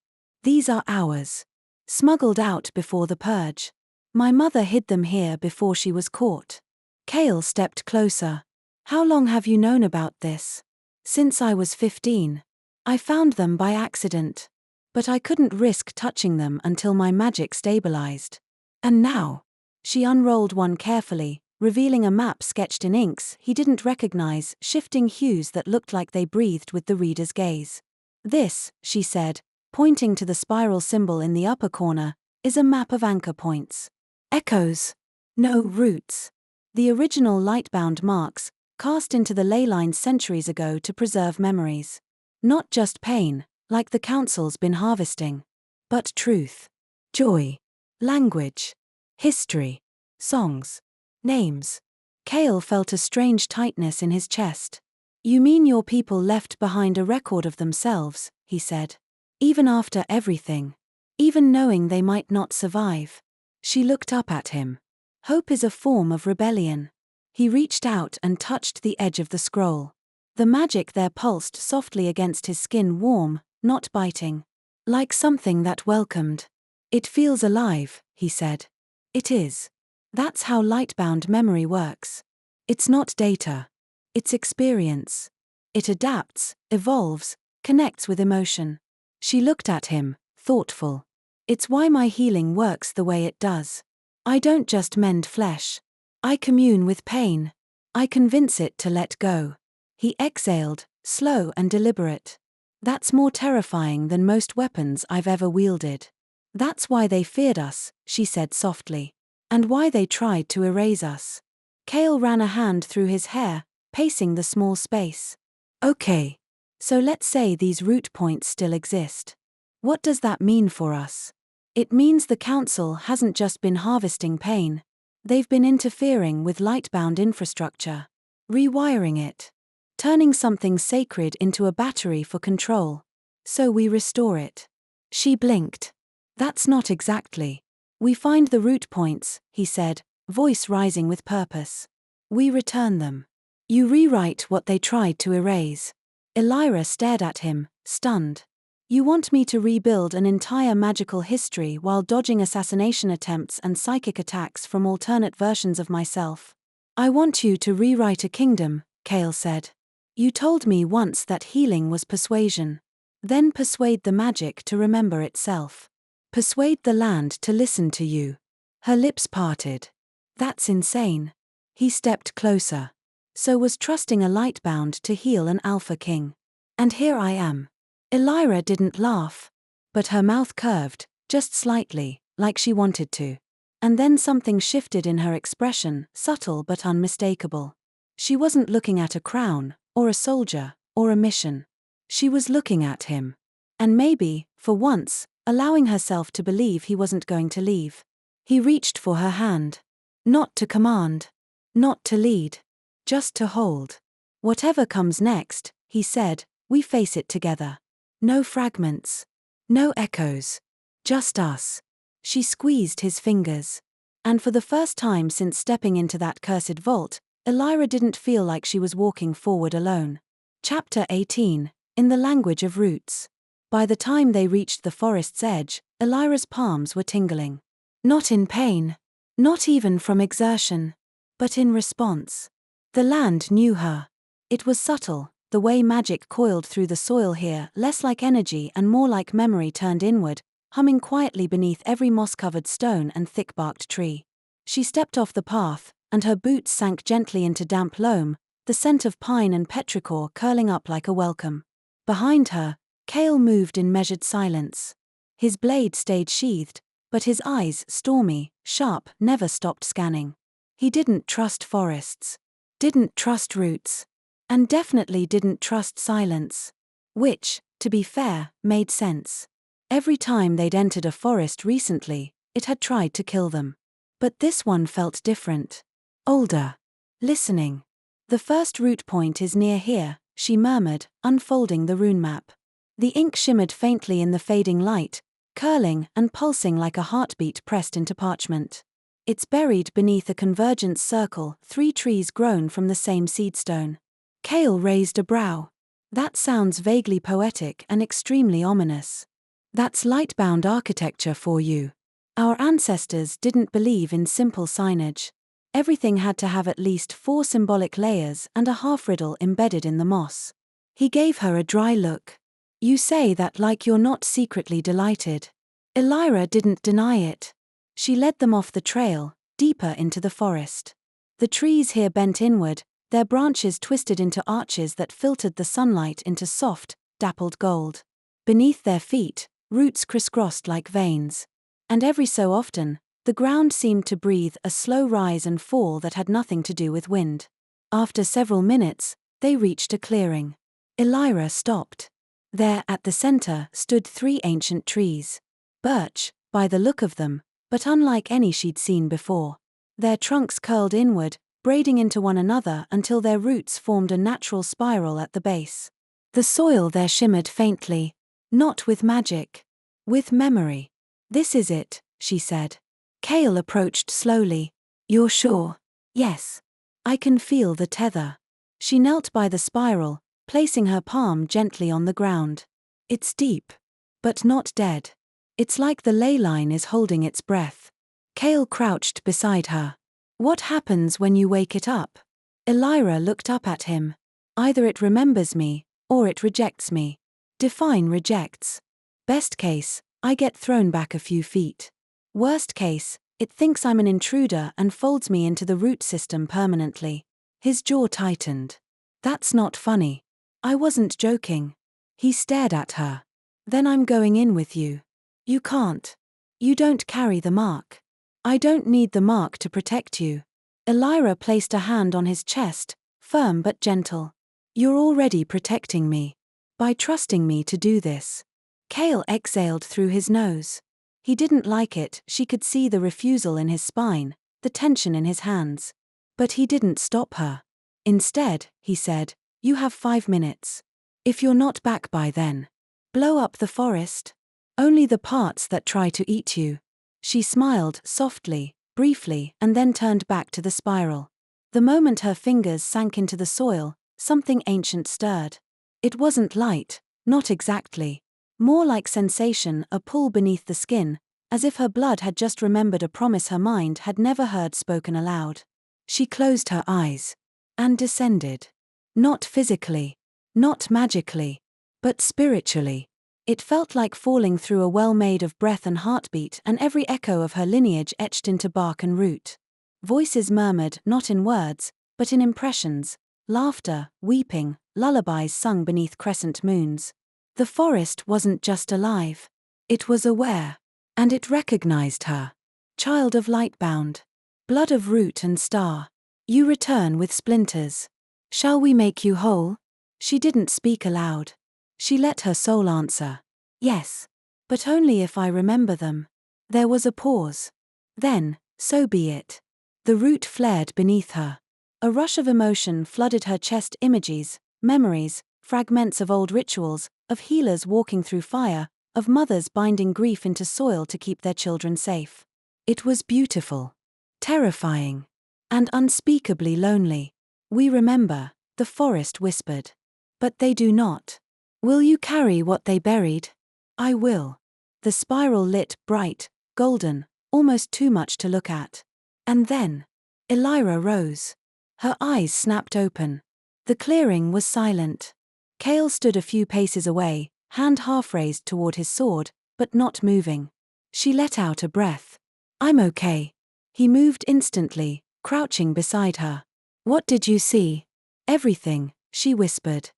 A: These are ours. Smuggled out before the purge. My mother hid them here before she was caught." Kael stepped closer. "How long have you known about this?" "Since I was 15. I found them by accident. But I couldn't risk touching them until my magic stabilized. And now?" She unrolled one carefully, revealing a map sketched in inks he didn't recognize, shifting hues that looked like they breathed with the reader's gaze. "This," she said, pointing to the spiral symbol in the upper corner, "is a map of anchor points. Echoes. No roots. The original Lightbound marks, cast into the ley lines centuries ago to preserve memories. Not just pain, like the council's been harvesting. But truth. Joy. Language. History. Songs. Names." Kael felt a strange tightness in his chest. "You mean your people left behind a record of themselves," he said. "Even after everything. Even knowing they might not survive." She looked up at him. "Hope is a form of rebellion." He reached out and touched the edge of the scroll. The magic there pulsed softly against his skin, warm, not biting. Like something that welcomed. "It feels alive," he said. "It is. That's how Lightbound memory works. It's not data. It's experience. It adapts, evolves, connects with emotion." She looked at him, thoughtful. "It's why my healing works the way it does. I don't just mend flesh. I commune with pain. I convince it to let go." He exhaled, slow and deliberate. "That's more terrifying than most weapons I've ever wielded. That's why they feared us," she said softly. "And why they tried to erase us." Kael ran a hand through his hair, pacing the small space. "Okay. So let's say these root points still exist. What does that mean for us?" "It means the council hasn't just been harvesting pain. They've been interfering with Lightbound infrastructure. Rewiring it. Turning something sacred into a battery for control. So we restore it." She blinked. "That's not exactly. We find the root points," he said, voice rising with purpose. "We return them. You rewrite what they tried to erase." Elira stared at him, stunned. "You want me to rebuild an entire magical history while dodging assassination attempts and psychic attacks from alternate versions of myself?" "I want you to rewrite a kingdom," Kael said. "You told me once that healing was persuasion. Then persuade the magic to remember itself. Persuade the land to listen to you." Her lips parted. "That's insane." He stepped closer. "So was trusting a Lightbound to heal an Alpha King. And here I am." Elira didn't laugh. But her mouth curved, just slightly, like she wanted to. And then something shifted in her expression, subtle but unmistakable. She wasn't looking at a crown, or a soldier, or a mission. She was looking at him. And maybe, for once, allowing herself to believe he wasn't going to leave. He reached for her hand. Not to command. Not to lead. Just to hold. "Whatever comes next," he said, "we face it together. No fragments. No echoes. Just us." She squeezed his fingers. And for the first time since stepping into that cursed vault, Elira didn't feel like she was walking forward alone. Chapter 18, In the Language of Roots. By the time they reached the forest's edge, Elira's palms were tingling. Not in pain. Not even from exertion. But in response. The land knew her. It was subtle, the way magic coiled through the soil here, less like energy and more like memory turned inward, humming quietly beneath every moss-covered stone and thick-barked tree. She stepped off the path, and her boots sank gently into damp loam, the scent of pine and petrichor curling up like a welcome. Behind her, Kael moved in measured silence. His blade stayed sheathed, but his eyes, stormy, sharp, never stopped scanning. He didn't trust forests. Didn't trust roots. And definitely didn't trust silence. Which, to be fair, made sense. Every time they'd entered a forest recently, it had tried to kill them. But this one felt different. Older. Listening. The first root point is near here, she murmured, unfolding the rune map. The ink shimmered faintly in the fading light, curling and pulsing like a heartbeat pressed into parchment. It's buried beneath a convergent circle, 3 trees grown from the same seedstone. Kael raised a brow. That sounds vaguely poetic and extremely ominous. That's Lightbound architecture for you. Our ancestors didn't believe in simple signage. Everything had to have at least 4 symbolic layers and a half-riddle embedded in the moss. He gave her a dry look. You say that like you're not secretly delighted. Elira didn't deny it. She led them off the trail, deeper into the forest. The trees here bent inward, their branches twisted into arches that filtered the sunlight into soft, dappled gold. Beneath their feet, roots crisscrossed like veins. And every so often, the ground seemed to breathe a slow rise and fall that had nothing to do with wind. After several minutes, they reached a clearing. Elira stopped. There at the center stood 3 ancient trees. Birch, by the look of them, but unlike any she'd seen before. Their trunks curled inward, braiding into one another until their roots formed a natural spiral at the base. The soil there shimmered faintly, not with magic, with memory. This is it, she said. Kael approached slowly. You're sure? Yes. I can feel the tether. She knelt by the spiral, placing her palm gently on the ground. It's deep, but not dead. It's like the ley line is holding its breath. Kael crouched beside her. What happens when you wake it up? Elira looked up at him. Either it remembers me, or it rejects me. Define rejects. Best case, I get thrown back a few feet. Worst case, it thinks I'm an intruder and folds me into the root system permanently. His jaw tightened. That's not funny. I wasn't joking. He stared at her. Then I'm going in with you. You can't. You don't carry the mark. I don't need the mark to protect you. Elira placed a hand on his chest, firm but gentle. You're already protecting me. By trusting me to do this. Kael exhaled through his nose. He didn't like it, she could see the refusal in his spine, the tension in his hands. But he didn't stop her. Instead, he said, you have 5 minutes. If you're not back by then, blow up the forest. Only the parts that try to eat you. She smiled softly, briefly, and then turned back to the spiral. The moment her fingers sank into the soil, something ancient stirred. It wasn't light, not exactly. More like sensation, a pull beneath the skin, as if her blood had just remembered a promise her mind had never heard spoken aloud. She closed her eyes. And descended. Not physically. Not magically. But spiritually. It felt like falling through a well made of breath and heartbeat, and every echo of her lineage etched into bark and root. Voices murmured not in words, but in impressions. Laughter, weeping, lullabies sung beneath crescent moons. The forest wasn't just alive. It was aware. And it recognized her. Child of Lightbound. Blood of root and star. You return with splinters. Shall we make you whole? She didn't speak aloud. She let her soul answer. Yes. But only if I remember them. There was a pause. Then, so be it. The root flared beneath her. A rush of emotion flooded her chest, images, memories, fragments of old rituals, of healers walking through fire, of mothers binding grief into soil to keep their children safe. It was beautiful. Terrifying. And unspeakably lonely. We remember, the forest whispered. But they do not. Will you carry what they buried? I will. The spiral lit bright, golden, almost too much to look at. And then, Elira rose. Her eyes snapped open. The clearing was silent. Kael stood a few paces away, hand half raised toward his sword, but not moving. She let out a breath. I'm okay. He moved instantly, crouching beside her. What did you see? Everything, she whispered.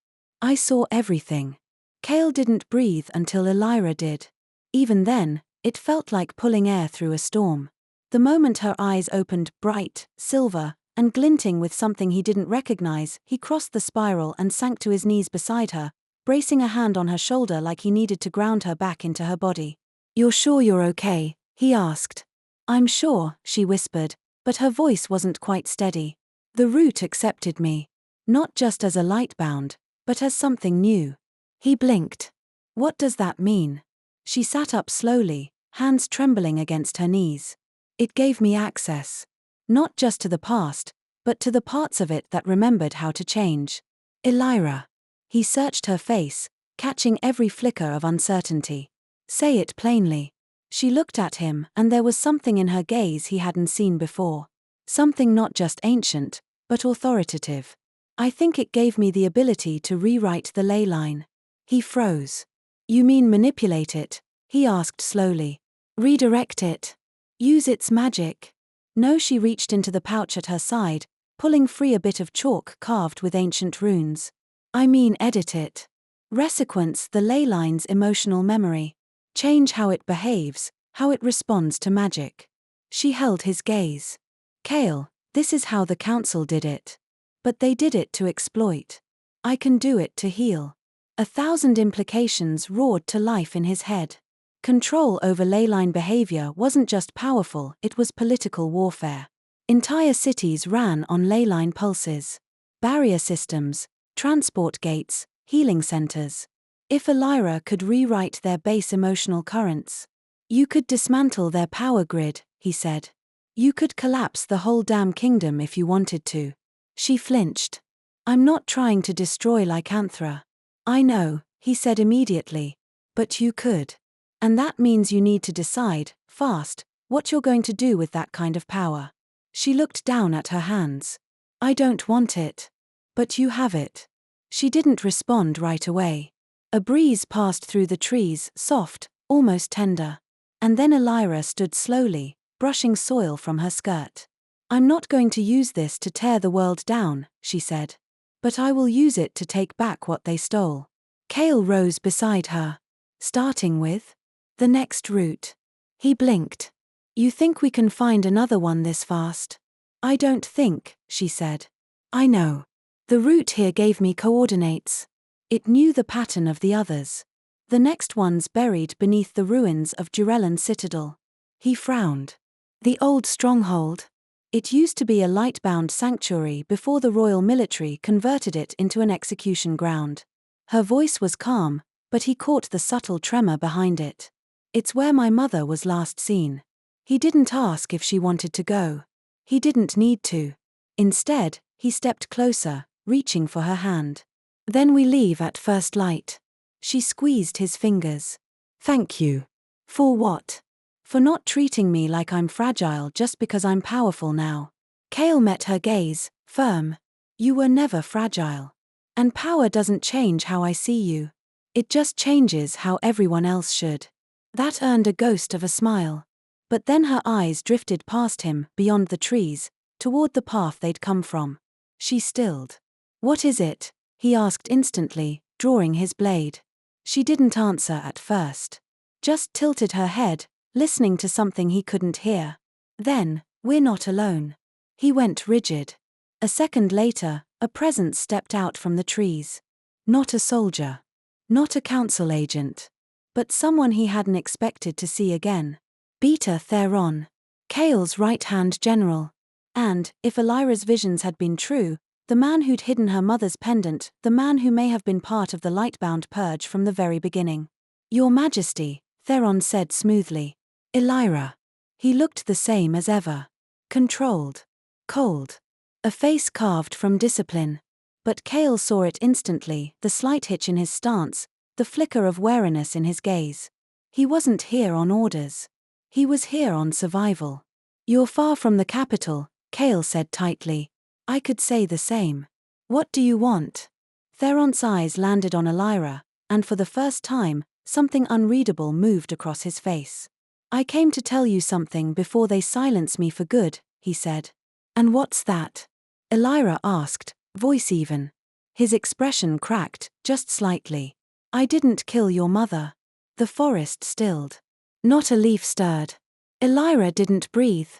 A: I saw everything. Kael didn't breathe until Elira did. Even then, it felt like pulling air through a storm. The moment her eyes opened, bright, silver, and glinting with something he didn't recognize, he crossed the spiral and sank to his knees beside her, bracing a hand on her shoulder like he needed to ground her back into her body. "You're sure you're okay?" he asked. "I'm sure," she whispered, but her voice wasn't quite steady. "The root accepted me. Not just as a Lightbound, but as something new." He blinked. "What does that mean?" She sat up slowly, hands trembling against her knees. "It gave me access. Not just to the past, but to the parts of it that remembered how to change." "Elira." He searched her face, catching every flicker of uncertainty. "Say it plainly." She looked at him, and there was something in her gaze he hadn't seen before. Something not just ancient, but authoritative. "I think it gave me the ability to rewrite the ley line." He froze. "You mean manipulate it?" he asked slowly. "Redirect it? Use its magic?" No, she reached into the pouch at her side, pulling free a bit of chalk carved with ancient runes. "I mean edit it. Resequence the ley line's emotional memory. Change how it behaves, how it responds to magic." She held his gaze. "Kael, this is how the council did it. But they did it to exploit. I can do it to heal." 1,000 implications roared to life in his head. Control over leyline behavior wasn't just powerful, it was political warfare. Entire cities ran on leyline pulses. Barrier systems, transport gates, healing centers. If Elira could rewrite their base emotional currents, you could dismantle their power grid, he said. You could collapse the whole damn kingdom if you wanted to. She flinched. "I'm not trying to destroy Lycanthra." "I know," he said immediately. "But you could. And that means you need to decide, fast, what you're going to do with that kind of power." She looked down at her hands. "I don't want it. But you have it." She didn't respond right away. A breeze passed through the trees, soft, almost tender. And then Elira stood slowly, brushing soil from her skirt. "I'm not going to use this to tear the world down," she said. "But I will use it to take back what they stole." Kael rose beside her. "Starting with the next route." He blinked. "You think we can find another one this fast?" "I don't think," she said. "I know. The route here gave me coordinates. It knew the pattern of the others. The next one's buried beneath the ruins of Virellan citadel." He frowned. "The old stronghold? It used to be a Lightbound sanctuary before the royal military converted it into an execution ground." Her voice was calm, but he caught the subtle tremor behind it. "It's where my mother was last seen." He didn't ask if she wanted to go. He didn't need to. Instead, he stepped closer, reaching for her hand. "Then we leave at first light." She squeezed his fingers. "Thank you." "For what?" "For not treating me like I'm fragile just because I'm powerful now." Kael met her gaze, firm. "You were never fragile. And power doesn't change how I see you. It just changes how everyone else should." That earned a ghost of a smile. But then her eyes drifted past him, beyond the trees, toward the path they'd come from. She stilled. "What is it?" he asked instantly, drawing his blade. She didn't answer at first. Just tilted her head, listening to something he couldn't hear. Then, "We're not alone." He went rigid. A second later, a presence stepped out from the trees. Not a soldier. Not a council agent. But someone he hadn't expected to see again. Beta Theron. Kael's right-hand general. And, if Elira's visions had been true, the man who'd hidden her mother's pendant, the man who may have been part of the Lightbound purge from the very beginning. "Your Majesty," Theron said smoothly. "Elira." He looked the same as ever. Controlled. Cold. A face carved from discipline. But Kael saw it instantly, the slight hitch in his stance, the flicker of wariness in his gaze. He wasn't here on orders. He was here on survival. "You're far from the capital," Kael said tightly. "I could say the same." "What do you want?" Theron's eyes landed on Elira, and for the first time, something unreadable moved across his face. "I came to tell you something before they silence me for good," he said. "And what's that?" Elira asked, voice even. His expression cracked, just slightly. "I didn't kill your mother." The forest stilled. Not a leaf stirred. Elira didn't breathe.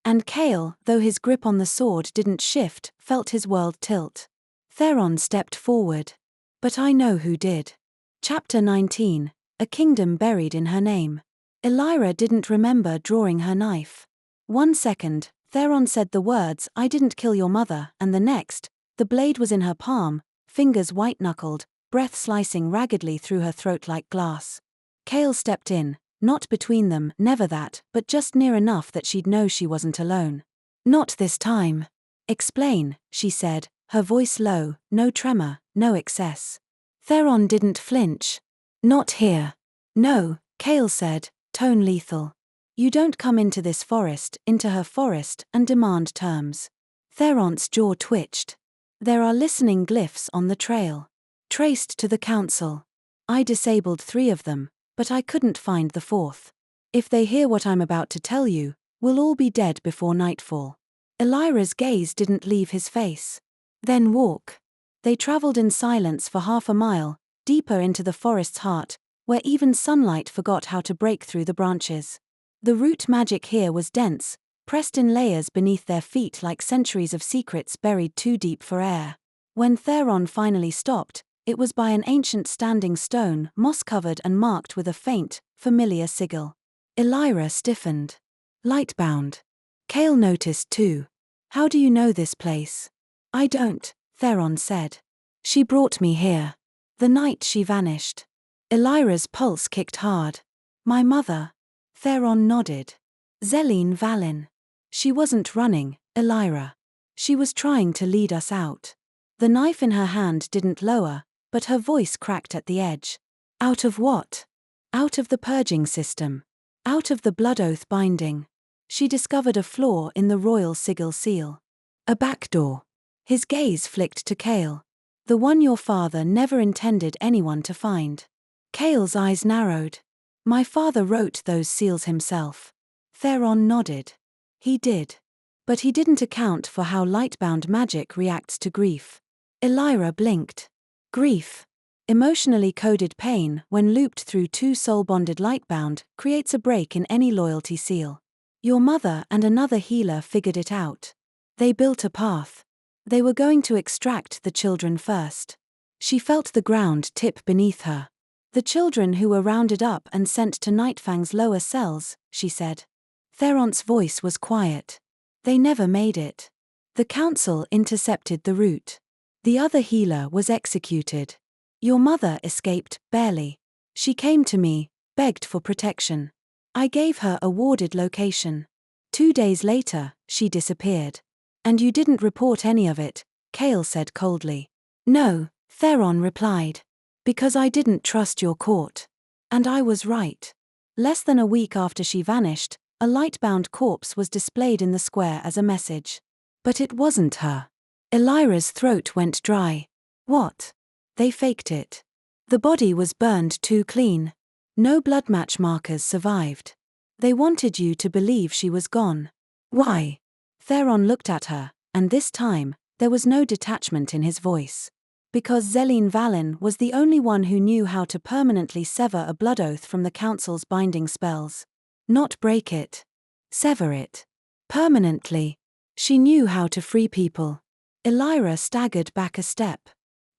A: And Kael, though his grip on the sword didn't shift, felt his world tilt. Theron stepped forward. "But I know who did." Chapter 19. A Kingdom Buried in Her Name. Elira didn't remember drawing her knife. 1 second, Theron said the words, "I didn't kill your mother," and the next, the blade was in her palm, fingers white-knuckled, breath slicing raggedly through her throat like glass. Kael stepped in, not between them, never that, but just near enough that she'd know she wasn't alone. "Not this time." "Explain," she said, her voice low, no tremor, no excess. Theron didn't flinch. "Not here." "No," Kael said, tone lethal. "You don't come into this forest, into her forest, and demand terms." Theron's jaw twitched. "There are listening glyphs on the trail. Traced to the council. I disabled 3 of them, but I couldn't find the 4th. If they hear what I'm about to tell you, we'll all be dead before nightfall." Elira's gaze didn't leave his face. "Then walk." They traveled in silence for half a mile, deeper into the forest's heart, where even sunlight forgot how to break through the branches. The root magic here was dense, pressed in layers beneath their feet like centuries of secrets buried too deep for air. When Theron finally stopped, it was by an ancient standing stone, moss-covered and marked with a faint, familiar sigil. Elira stiffened. "Lightbound." Kael noticed too. "How do you know this place?" "I don't," Theron said. "She brought me here. The night she vanished." Elira's pulse kicked hard. "My mother?" Theron nodded. "Elira Valen. She wasn't running, Elira. She was trying to lead us out." The knife in her hand didn't lower, but her voice cracked at the edge. "Out of what?" "Out of the purging system. Out of the blood oath binding. She discovered a flaw in the royal sigil seal. A backdoor." His gaze flicked to Kael. "The one your father never intended anyone to find." Kael's eyes narrowed. "My father wrote those seals himself." Theron nodded. "He did. But he didn't account for how lightbound magic reacts to grief." Elira blinked. "Grief. Emotionally coded pain, when looped through 2 soul-bonded lightbound, creates a break in any loyalty seal. Your mother and another healer figured it out. They built a path. They were going to extract the children first." She felt the ground tip beneath her. "The children who were rounded up and sent to Nightfang's lower cells," she said. Theron's voice was quiet. "They never made it. The council intercepted the route. The other healer was executed. Your mother escaped, barely. She came to me, begged for protection. I gave her a warded location. 2 days later, she disappeared. And you didn't report any of it," Kael said coldly. "No," Theron replied. "Because I didn't trust your court. And I was right." Less than a week after she vanished, a lightbound corpse was displayed in the square as a message. But it wasn't her. Elira's throat went dry. "What?" "They faked it. The body was burned too clean. No blood match markers survived. They wanted you to believe she was gone." "Why?" Theron looked at her, and this time, there was no detachment in his voice. "Because Elira Valen was the only one who knew how to permanently sever a blood oath from the council's binding spells. Not break it. Sever it. Permanently. She knew how to free people." Elira staggered back a step.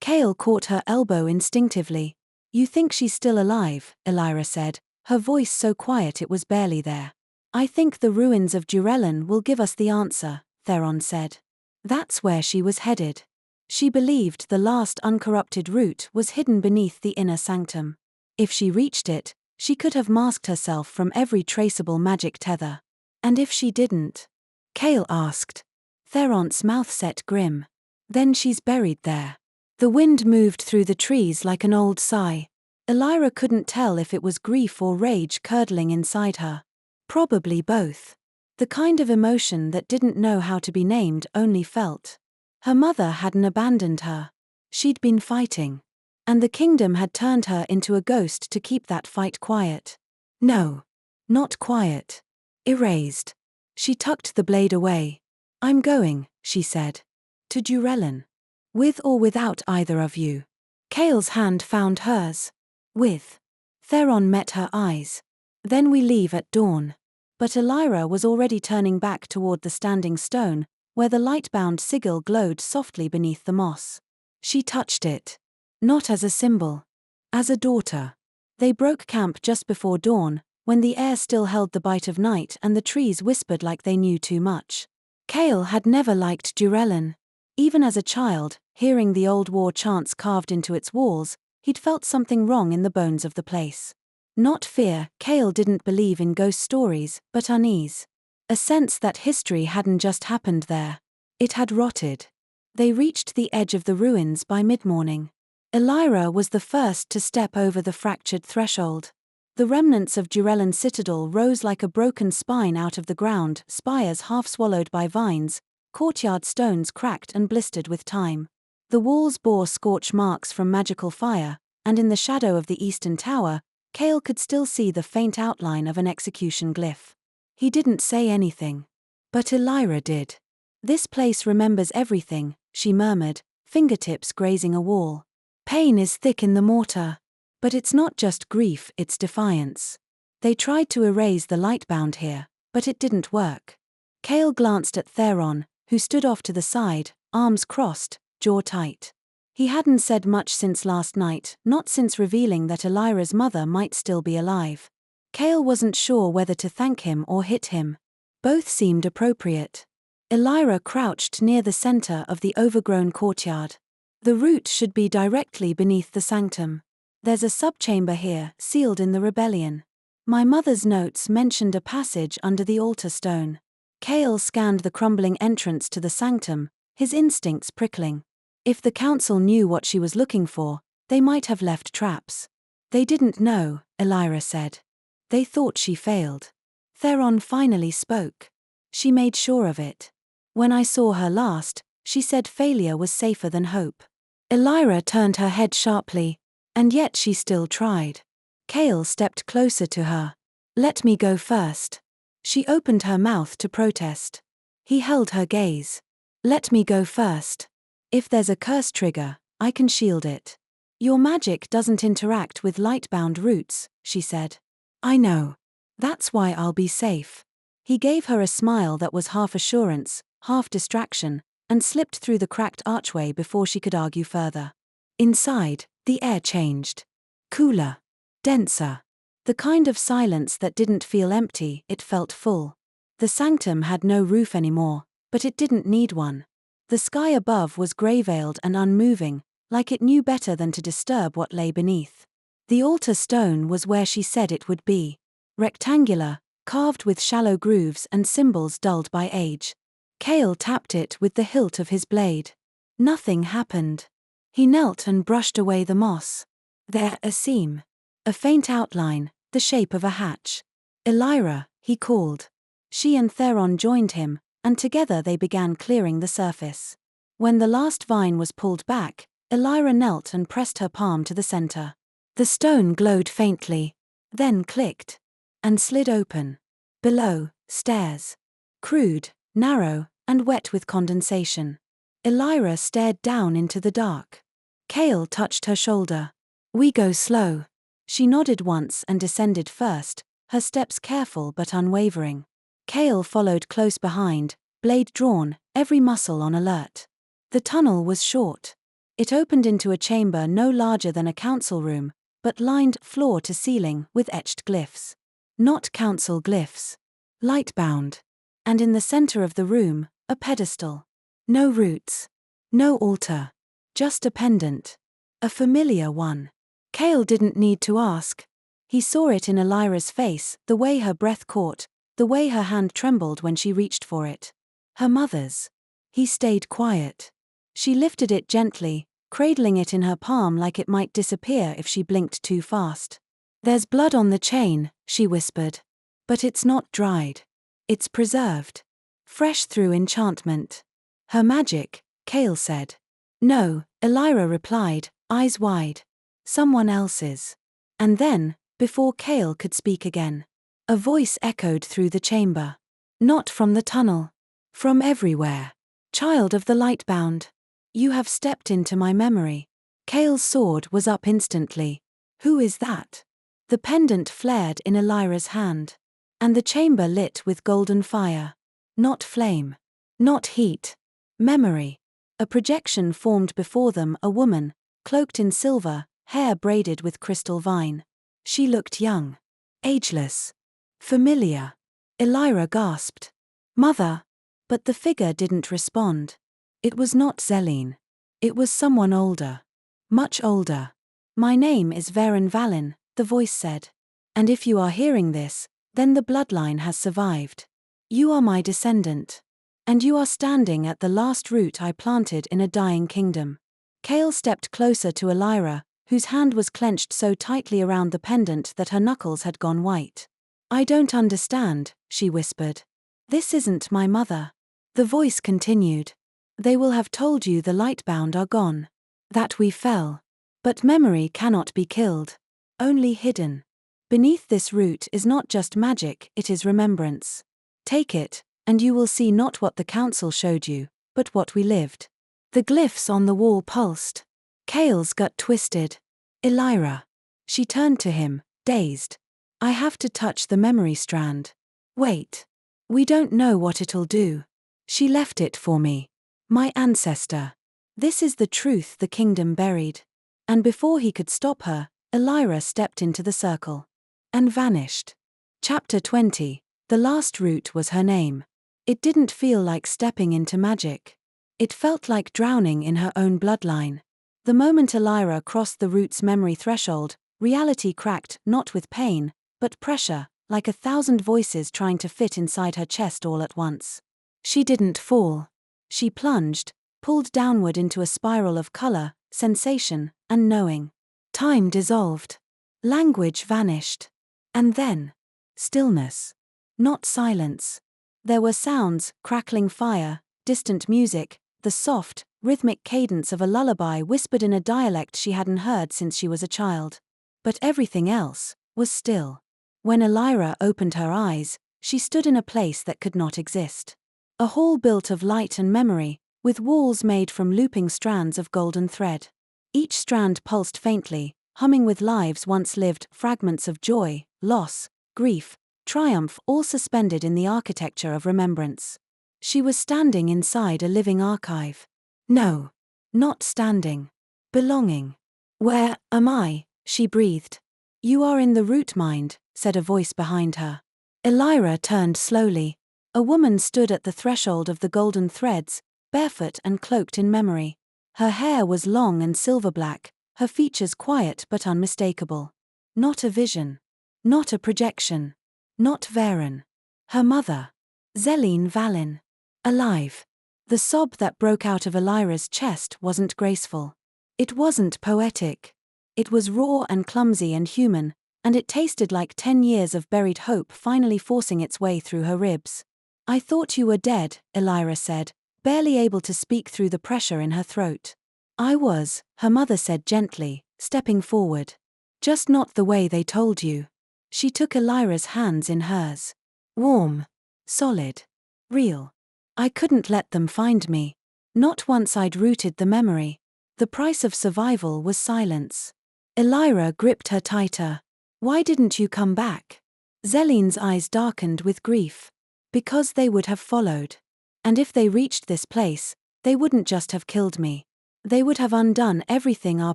A: Kael caught her elbow instinctively. "You think she's still alive," Elira said, her voice so quiet it was barely there. "I think the ruins of Virellan will give us the answer," Theron said. "That's where she was headed. She believed the last uncorrupted route was hidden beneath the inner sanctum. If she reached it, she could have masked herself from every traceable magic tether. And if she didn't?" Kael asked. Theron's mouth set grim. "Then she's buried there." The wind moved through the trees like an old sigh. Elira couldn't tell if it was grief or rage curdling inside her. Probably both. The kind of emotion that didn't know how to be named, only felt. Her mother hadn't abandoned her. She'd been fighting. And the kingdom had turned her into a ghost to keep that fight quiet. No. Not quiet. Erased. She tucked the blade away. "I'm going," she said. "To Virellan. With or without either of you." Kael's hand found hers. "With." Theron met her eyes. "Then we leave at dawn." But Elira was already turning back toward the standing stone, where the lightbound sigil glowed softly beneath the moss. She touched it. Not as a symbol. As a daughter. They broke camp just before dawn, when the air still held the bite of night and the trees whispered like they knew too much. Kael had never liked Virellan. Even as a child, hearing the old war chants carved into its walls, he'd felt something wrong in the bones of the place. Not fear, Kael didn't believe in ghost stories, but unease. A sense that history hadn't just happened there. It had rotted. They reached the edge of the ruins by mid-morning. Elira was the first to step over the fractured threshold. The remnants of Virellan's citadel rose like a broken spine out of the ground, spires half swallowed by vines, courtyard stones cracked and blistered with time. The walls bore scorch marks from magical fire, and in the shadow of the eastern tower, Kael could still see the faint outline of an execution glyph. He didn't say anything. But Elira did. "This place remembers everything," she murmured, fingertips grazing a wall. "Pain is thick in the mortar. But it's not just grief, it's defiance. They tried to erase the Lightbound here, but it didn't work." Kael glanced at Theron, who stood off to the side, arms crossed, jaw tight. He hadn't said much since last night, not since revealing that Elira's mother might still be alive. Kael wasn't sure whether to thank him or hit him. Both seemed appropriate. Elira crouched near the center of the overgrown courtyard. "The route should be directly beneath the sanctum. There's a subchamber here, sealed in the rebellion. My mother's notes mentioned a passage under the altar stone." Kael scanned the crumbling entrance to the sanctum, his instincts prickling. If the council knew what she was looking for, they might have left traps. "They didn't know," Elira said. "They thought she failed." Theron finally spoke. "She made sure of it. When I saw her last, she said failure was safer than hope." Elira turned her head sharply. "And yet she still tried." Kael stepped closer to her. "Let me go first." She opened her mouth to protest. He held her gaze. "Let me go first. If there's a curse trigger, I can shield it." "Your magic doesn't interact with Lightbound roots," she said. "I know. That's why I'll be safe." He gave her a smile that was half assurance, half distraction, and slipped through the cracked archway before she could argue further. Inside, the air changed. Cooler. Denser. The kind of silence that didn't feel empty, it felt full. The sanctum had no roof anymore, but it didn't need one. The sky above was grey-veiled and unmoving, like it knew better than to disturb what lay beneath. The altar stone was where she said it would be. Rectangular, carved with shallow grooves and symbols dulled by age. Kael tapped it with the hilt of his blade. Nothing happened. He knelt and brushed away the moss. There, a seam. A faint outline, the shape of a hatch. "Elira," he called. She and Theron joined him, and together they began clearing the surface. When the last vine was pulled back, Elira knelt and pressed her palm to the center. The stone glowed faintly, then clicked, and slid open. Below, stairs. Crude, narrow, and wet with condensation. Elira stared down into the dark. Kael touched her shoulder. "We go slow." She nodded once and descended first, her steps careful but unwavering. Kael followed close behind, blade drawn, every muscle on alert. The tunnel was short. It opened into a chamber no larger than a council room, but lined floor to ceiling with etched glyphs. Not council glyphs. Lightbound. And in the center of the room, a pedestal. No roots. No altar. Just a pendant. A familiar one. Kael didn't need to ask. He saw it in Elira's face, the way her breath caught, the way her hand trembled when she reached for it. Her mother's. He stayed quiet. She lifted it gently, cradling it in her palm like it might disappear if she blinked too fast. "There's blood on the chain," she whispered. "But it's not dried. It's preserved. Fresh through enchantment." "Her magic," Kael said. "No," Elira replied, eyes wide. "Someone else's." And then, before Kael could speak again, a voice echoed through the chamber. Not from the tunnel. From everywhere. "Child of the Lightbound. You have stepped into my memory." Kael's sword was up instantly. "Who is that?" The pendant flared in Elira's hand. And the chamber lit with golden fire. Not flame. Not heat. Memory. A projection formed before them, a woman, cloaked in silver, hair braided with crystal vine. She looked young. Ageless. Familiar. Elira gasped. Mother. But the figure didn't respond. It was not Zelene. It was someone older. Much older. My name is Elira Valen, the voice said. And if you are hearing this, then the bloodline has survived. You are my descendant. And you are standing at the last root I planted in a dying kingdom. Kael stepped closer to Elira, whose hand was clenched so tightly around the pendant that her knuckles had gone white. I don't understand, she whispered. This isn't my mother. The voice continued. They will have told you the Lightbound are gone. That we fell. But memory cannot be killed. Only hidden. Beneath this root is not just magic, it is remembrance. Take it, and you will see not what the council showed you, but what we lived. The glyphs on the wall pulsed. Kael's gut twisted. Elira. She turned to him, dazed. I have to touch the memory strand. Wait. We don't know what it'll do. She left it for me. My ancestor. This is the truth the kingdom buried. And before he could stop her, Elira stepped into the circle. And vanished. Chapter 20. The last root was her name. It didn't feel like stepping into magic. It felt like drowning in her own bloodline. The moment Elira crossed the root's memory threshold, reality cracked, not with pain, but pressure, like 1,000 voices trying to fit inside her chest all at once. She didn't fall. She plunged, pulled downward into a spiral of color, sensation, and knowing. Time dissolved. Language vanished. And then, stillness. Not silence. There were sounds, crackling fire, distant music, the soft, rhythmic cadence of a lullaby whispered in a dialect she hadn't heard since she was a child. But everything else was still. When Elira opened her eyes, she stood in a place that could not exist. A hall built of light and memory, with walls made from looping strands of golden thread. Each strand pulsed faintly, humming with lives once lived, fragments of joy, loss, grief, triumph, all suspended in the architecture of remembrance. She was standing inside a living archive. No. Not standing. Belonging. Where am I? She breathed. You are in the root mind, said a voice behind her. Elira turned slowly. A woman stood at the threshold of the golden threads, barefoot and cloaked in memory. Her hair was long and silver-black, her features quiet but unmistakable. Not a vision. Not a projection. Not Virellan. Her mother. Elira Valen. Alive. The sob that broke out of Elira's chest wasn't graceful. It wasn't poetic. It was raw and clumsy and human, and it tasted like 10 years of buried hope finally forcing its way through her ribs. I thought you were dead, Elira said, barely able to speak through the pressure in her throat. I was, her mother said gently, stepping forward. Just not the way they told you. She took Elira's hands in hers. Warm. Solid. Real. I couldn't let them find me. Not once I'd rooted the memory. The price of survival was silence. Elira gripped her tighter. Why didn't you come back? Zeline's eyes darkened with grief. Because they would have followed. And if they reached this place, they wouldn't just have killed me. They would have undone everything our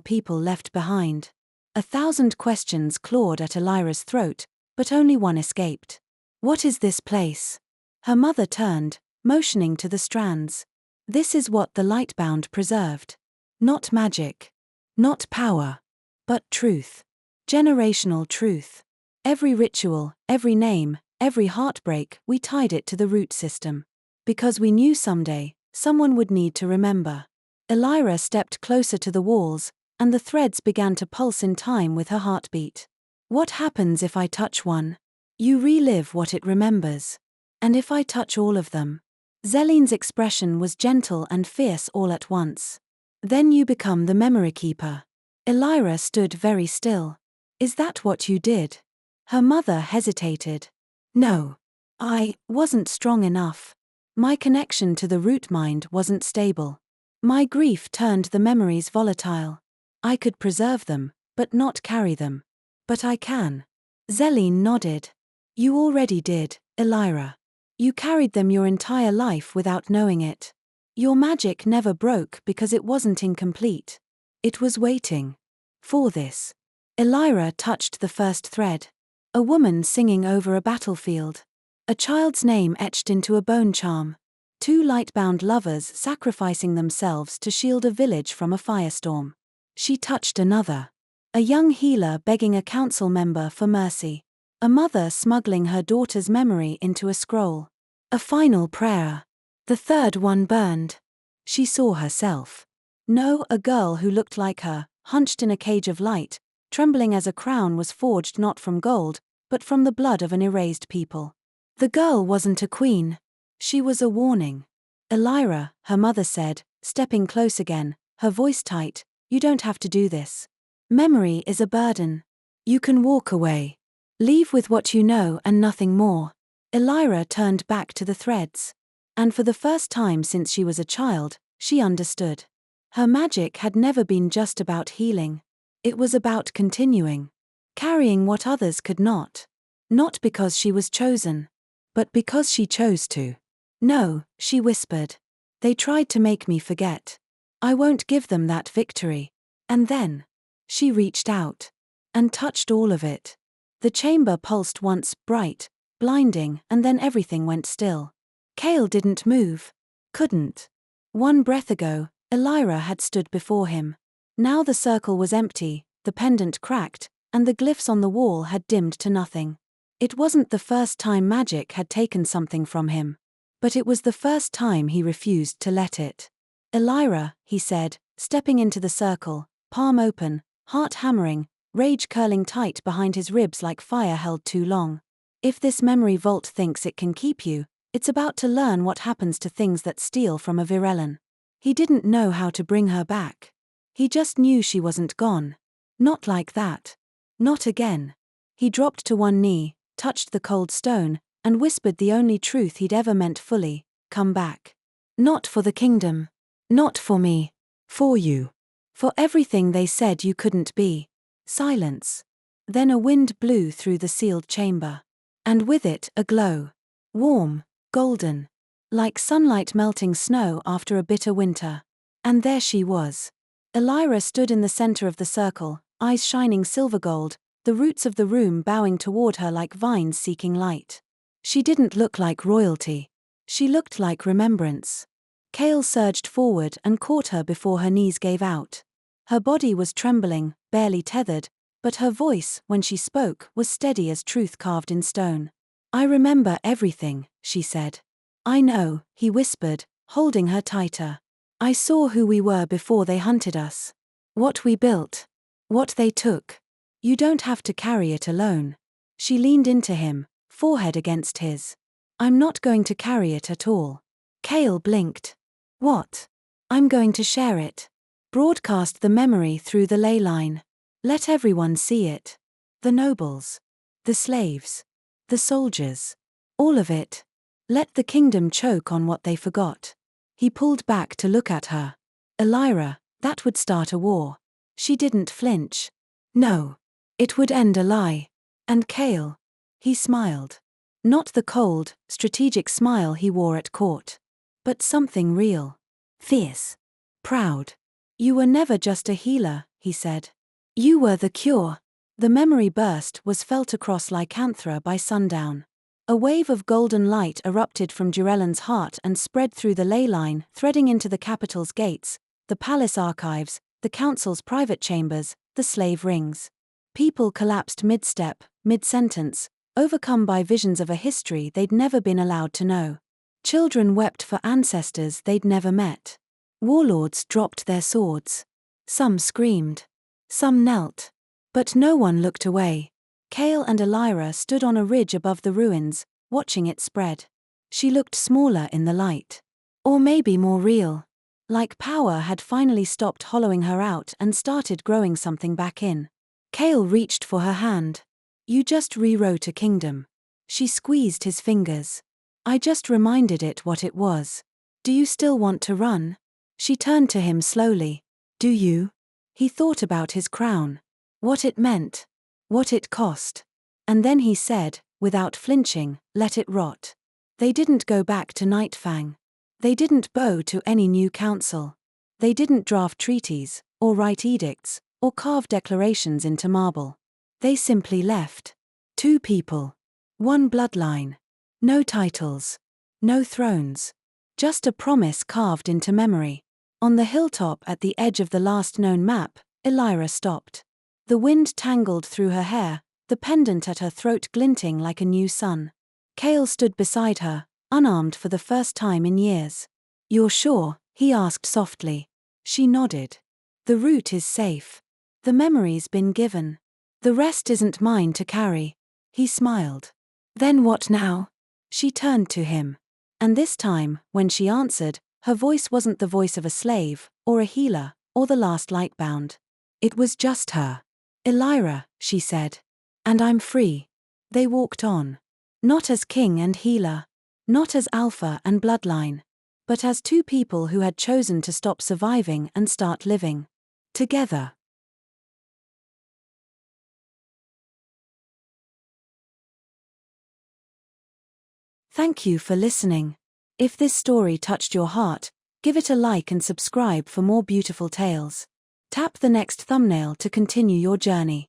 A: people left behind. 1,000 questions clawed at Elira's throat, but only one escaped. What is this place? Her mother turned, motioning to the strands. This is what the Lightbound preserved. Not magic. Not power. But truth. Generational truth. Every ritual, every name, every heartbreak, we tied it to the root system. Because we knew someday, someone would need to remember. Elira stepped closer to the walls, and the threads began to pulse in time with her heartbeat. What happens if I touch one? You relive what it remembers. And if I touch all of them? Zeline's expression was gentle and fierce all at once. Then you become the memory keeper. Elira stood very still. Is that what you did? Her mother hesitated. No. I wasn't strong enough. My connection to the root mind wasn't stable. My grief turned the memories volatile. I could preserve them, but not carry them. But I can. Zelene nodded. You already did, Elira. You carried them your entire life without knowing it. Your magic never broke because it wasn't incomplete. It was waiting. For this. Elira touched the first thread. A woman singing over a battlefield. A child's name etched into a bone charm. 2 Lightbound lovers sacrificing themselves to shield a village from a firestorm. She touched another. A young healer begging a council member for mercy. A mother smuggling her daughter's memory into a scroll. A final prayer. The third one burned. She saw herself. No, a girl who looked like her, hunched in a cage of light, trembling as a crown was forged not from gold, but from the blood of an erased people. The girl wasn't a queen. She was a warning. Elira, her mother said, stepping close again, her voice tight, you don't have to do this. Memory is a burden. You can walk away. Leave with what you know and nothing more. Elira turned back to the threads. And for the first time since she was a child, she understood. Her magic had never been just about healing. It was about continuing. Carrying what others could not. Not because she was chosen. But because she chose to. No, she whispered. They tried to make me forget. I won't give them that victory. And then. She reached out. And touched all of it. The chamber pulsed once, bright, blinding, and then everything went still. Kael didn't move. Couldn't. 1 breath ago, Elira had stood before him. Now the circle was empty, the pendant cracked, and the glyphs on the wall had dimmed to nothing. It wasn't the first time magic had taken something from him. But it was the first time he refused to let it. Elira, he said, stepping into the circle, palm open, heart hammering, rage curling tight behind his ribs like fire held too long. If this memory vault thinks it can keep you, it's about to learn what happens to things that steal from a Virellan. He didn't know how to bring her back. He just knew she wasn't gone. Not like that. Not again. He dropped to one knee, touched the cold stone, and whispered the only truth he'd ever meant fully, come back. Not for the kingdom. Not for me. For you. For everything they said you couldn't be. Silence. Then a wind blew through the sealed chamber. And with it a glow. Warm, golden. Like sunlight melting snow after a bitter winter. And there she was. Elira stood in the center of the circle, eyes shining silver gold, the roots of the room bowing toward her like vines seeking light. She didn't look like royalty. She looked like remembrance. Kael surged forward and caught her before her knees gave out. Her body was trembling, barely tethered, but her voice, when she spoke, was steady as truth carved in stone. I remember everything, she said. I know, he whispered, holding her tighter. I saw who we were before they hunted us. What we built. What they took. You don't have to carry it alone. She leaned into him, forehead against his. I'm not going to carry it at all. Kael blinked. What? I'm going to share it. Broadcast the memory through the ley line. Let everyone see it. The nobles. The slaves. The soldiers. All of it. Let the kingdom choke on what they forgot. He pulled back to look at her. Elira, that would start a war. She didn't flinch. No. It would end a lie. And Kael. He smiled. Not the cold, strategic smile he wore at court. But something real. Fierce. Proud. You were never just a healer, he said. You were the cure. The memory burst was felt across Lycanthra by sundown. A wave of golden light erupted from Virellan's heart and spread through the ley line, threading into the capital's gates, the palace archives, the council's private chambers, the slave rings. People collapsed mid-step, mid-sentence, overcome by visions of a history they'd never been allowed to know. Children wept for ancestors they'd never met. Warlords dropped their swords. Some screamed. Some knelt. But no one looked away. Kael and Elira stood on a ridge above the ruins, watching it spread. She looked smaller in the light. Or maybe more real. Like power had finally stopped hollowing her out and started growing something back in. Kael reached for her hand. You just rewrote a kingdom. She squeezed his fingers. I just reminded it what it was. Do you still want to run? She turned to him slowly. Do you? He thought about his crown. What it meant. What it cost. And then he said, without flinching, let it rot. They didn't go back to Nightfang. They didn't bow to any new council. They didn't draft treaties, or write edicts, or carve declarations into marble. They simply left. 2 people. 1 bloodline. No titles. No thrones. Just a promise carved into memory. On the hilltop at the edge of the last known map, Elira stopped. The wind tangled through her hair, the pendant at her throat glinting like a new sun. Kael stood beside her, unarmed for the first time in years. "You're sure?" he asked softly. She nodded. "The route is safe. The memory's been given. The rest isn't mine to carry." He smiled. "Then what now?" She turned to him. And this time, when she answered, her voice wasn't the voice of a slave, or a healer, or the last Lightbound. It was just her. "Elira," she said. "And I'm free." They walked on. Not as king and healer. Not as alpha and bloodline. But as 2 people who had chosen to stop surviving and start living. Together. Thank you for listening. If this story touched your heart, give it a like and subscribe for more beautiful tales. Tap the next thumbnail to continue your journey.